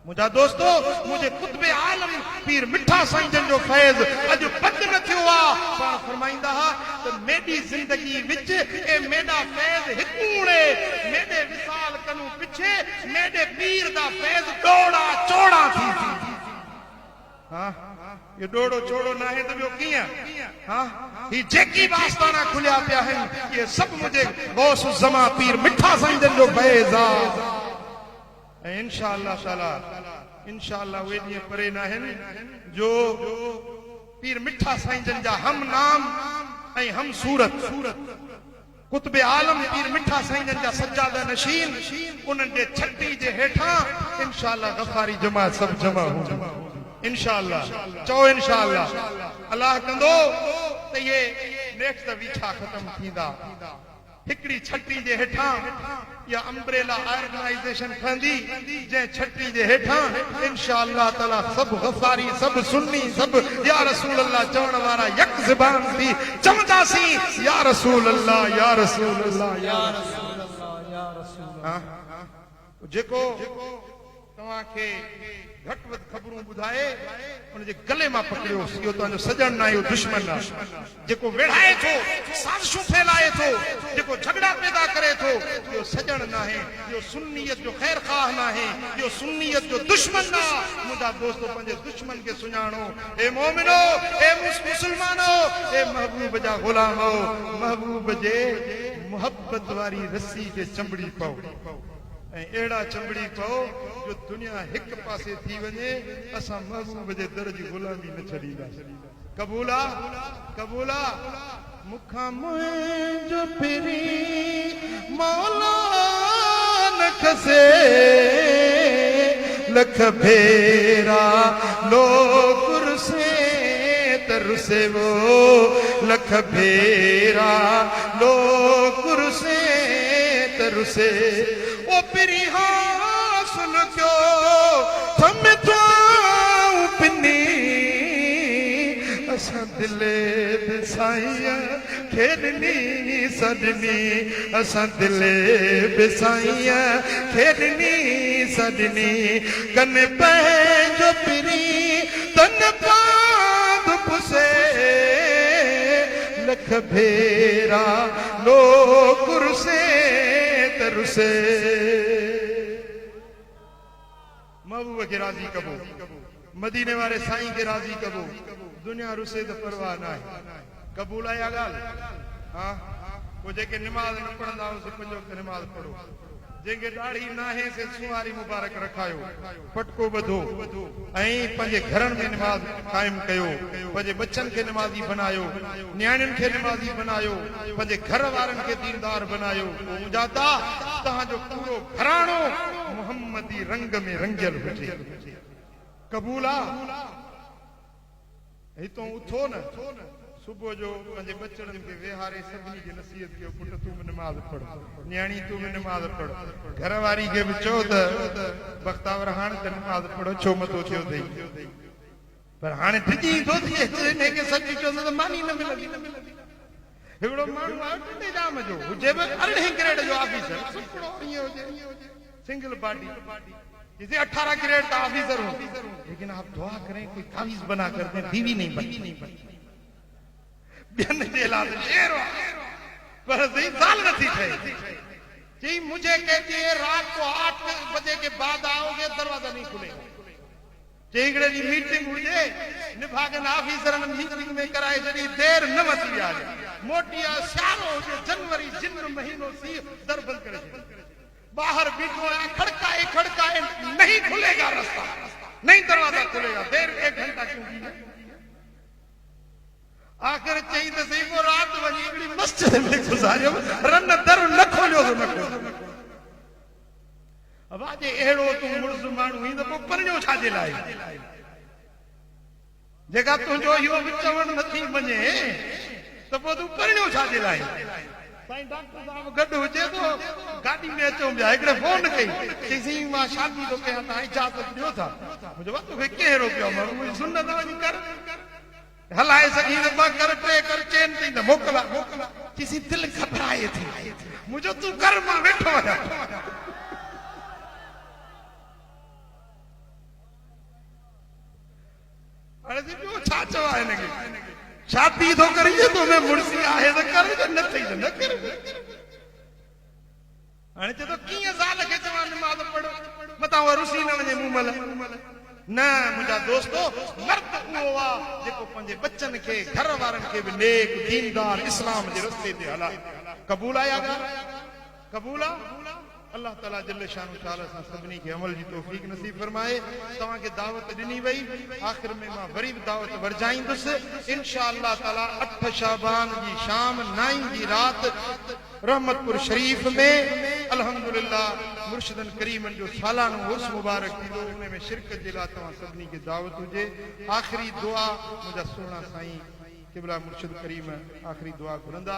मुंहिंजा दोस्तो, मुंहिंजे कुतुबे आलम पीर मिठा साईं जन जो फैज़ अॼु बंद न थियो आहे। पाण फरमाईंदा हुआ त मेडी ज़िंदगी विच ए मेडा फैज़ हिकूड़े, मेडे विसाल कनू पिछे, मेडे पीर दा फैज़ डोड़ा चौड़ा थी। ये डोड़ो चौड़ो ना है तो ॿियो कीअं? ही जेकी बि आस्ताना खुलिया पिया आहिनि, इहे सभु मुंहिंजे गौस ज़मा पीर मिठा साईं जन जो फैज़ आहे। ऐं इंशाअल्लाह ताला उहे ॾींहं परे न आहिनि जो पीर मिठा साईं जन जा हम नाम ऐं हम सूरत कुतुब आलम पीर मिठा साईं जन जा सज्जादा नशीन उन्हनि जे छटी जे हेठां इंशाअल्लाह गफ़ारी जमात सभु जमा हूंदी। इंशाअल्लाह चओ इंशाअल्लाह। अल्लाह कंदो त इहे नेक्स्ट वीछा ख़तम थींदा। हिकड़ी छटी जे हेठां या अम्ब्रेला ऑर्गेनाइजेशन खंदी, जंहिं छटी जे हेठां इंशाअल्लाह ताला सभु गफ़ारी, सभु सुन्नी, सभु या रसूल अल्लाह चवण वारा यक ज़बान थी चवंदासीं या रसूल अल्लाह, या रसूल अल्लाह, या रसूल अल्लाह, या रसूल अल्लाह। जेको तव्हांखे घटि वधि ख़बरूं ॿुधाए उनजे गले मां पकड़ियोसि, इहो तव्हांजो सॼण न आहे, इहो दुश्मन आहे। जेको विढ़ाए थो, साज़िशूं फैलाए थो, जेको झगड़ा पैदा पैदा करे थो जो सजण ना है, जो सुन्नियत जो खैर खाह ना है, जो सुन्नियत जो दुश्मन ना। मुझा दोस्तों पंजे दुश्मन के सुञाणो। ए मोमिनो, ए मुसलमानो, ए महबूब जा गुलामो, महबूब जे मोहब्बत वारी रस्सी के चंबड़ी पाओ ऐं एड़ा चंबड़ी पाओ जो दुनिया एक पासे थी वने, असा महबूब जे दर जी गुलामी न छड़ीदा। कबूला कबूला मुखा मुंहिंजो पिरी मौला न खसे, लख भेरा लोकुर से तरसे वो, लख भेरा लोकुर से तरसे। ओ पिरी हाँ सुन क्यों थम तो पिनी, असा दिले बिसाइया खेडनी सदनी, असा दिले बिसाइया खेडनी सदनी। कन पंहिंजो पिरी तन पाद पुसे, लख भेरा लोकुर से तरसे। महबूब के राजी कबो, मदीने वाले साईं के राजी कबो, दुनिया रुसे तो परवाह ना है। कबूल आया गाल? हाँ वो जेके नमाज न पढ़ंदा से पंजो नमाज पढ़ो, जेके दाढ़ी ना है से सुवारी मुबारक रखायो, पटको बधो ऐं पंजे घरन में नमाज कायम कयो, पंजे बच्चन के नमाजी बनायो, न्याणिन के नमाजी बनायो, पंजे घर वारन के दीनदार बनायो। मुजादा तहां जो पूरो घराणो मोहम्मदी रंग में रंगियल हुजे। कबूला हितो उथो न सुबह जो पंहिंजे बचड़नि खे वेहारे सभिनी खे नसीहत कयो, पुट तूं बि नमाज़ पढ़, न्याणी तूं बि नमाज़ पढ़, घरवारी खे बि चओ त बख़्तावर हाणे त नमाज़ पढ़ो, छो मथो थियो अथई। पर हाणे डिॼी थो थिए हिनखे सच चवंदो त मानी न मिलंदी। हिकिड़ो माण्हू आहे टिंडे जाम जो, हुजे बि 18 ग्रेड जो ऑफिसर, सुठो ईअं हुजे सिंगल बॉडी, इसे 18 ग्रेड का ऑफिसर हूं, लेकिन आप दुआ करें कोई काबिज बना कर दें, बीवी नहीं बनती। बियन जेला शेर पर सही साल नहीं थे जी। मुझे कहती है रात को 8 बजे के बाद आओगे दरवाजा नहीं खुलेगा। चेगड़े की मीटिंग हुजे निभागन ऑफिसर मीटिंग में कराए जड़ी देर न मची आज मोटिया सारो हुजे जनवरी जिन महीनो सी दर बंद करे, बाहर बीठो है खड़काए नहीं खुलेगा रास्ता, नहीं दरवाजा खुलेगा, देर 1 घंटा क्यों की है। आखिर चाहिए तो सही वो रात वही मस्जिद में गुजारियो, रन दर न खोलियो तो न खोलियो। अब आज एड़ो तू मुर्स मानू ही तो परणियो छाजे लाए, जेका तुझो यो विचवण नथी बने तो पो तू परणियो छाजे लाए। साईं डॉक्टर साहब गड हुजे तो गाड़ी में अचो बिया, एकड़े फोन कई चईसी मां शादी तो कया ता इजाजत दियो था, मुझे बात तो केरो पियो मां सुन्नत वनी कर हलाए सकी न मां कर टे कर चेन थी न मोकला किसी दिल घबराए थी, मुझे तू कर मां बैठो है। अरे जी जो छा चवा है ने शादी तो करिए तो मैं मुर्सी आहे तो कर न थई न कर। अरे तो किए साल के जवान नमाज पढ़ो बताओ रुसी न वने मुमल न। मुझा दोस्तों मर्द उहो आ जेको पंहिंजे बच्चन खे घर वारन खे भी नेक दीनदार इस्लाम जे रस्ते ते हला। कबूल आया गा? कबूला? अल्लाह ताला जल्ल शानु ताला सा सभनी के अमल जी तौफीक नसीब फरमाए। तवा के दावत दिनी वई, आखिर में मां वरी दावत वरजाइंदुस इंशाअल्लाह ताला 8 शाबान जी शाम 9 जी रात रहमतपुर शरीफ में अल्हम्दुलिल्लाह मुर्शिदन करीमन जो सालानो उर्स मुबारक थी उन में शिरकत जे ला तवा सभनी के दावत हुजे। आखिरी दुआ मुझा सोना साईं किबला मुर्शिद करीम आखिरी दुआ घुरंदा।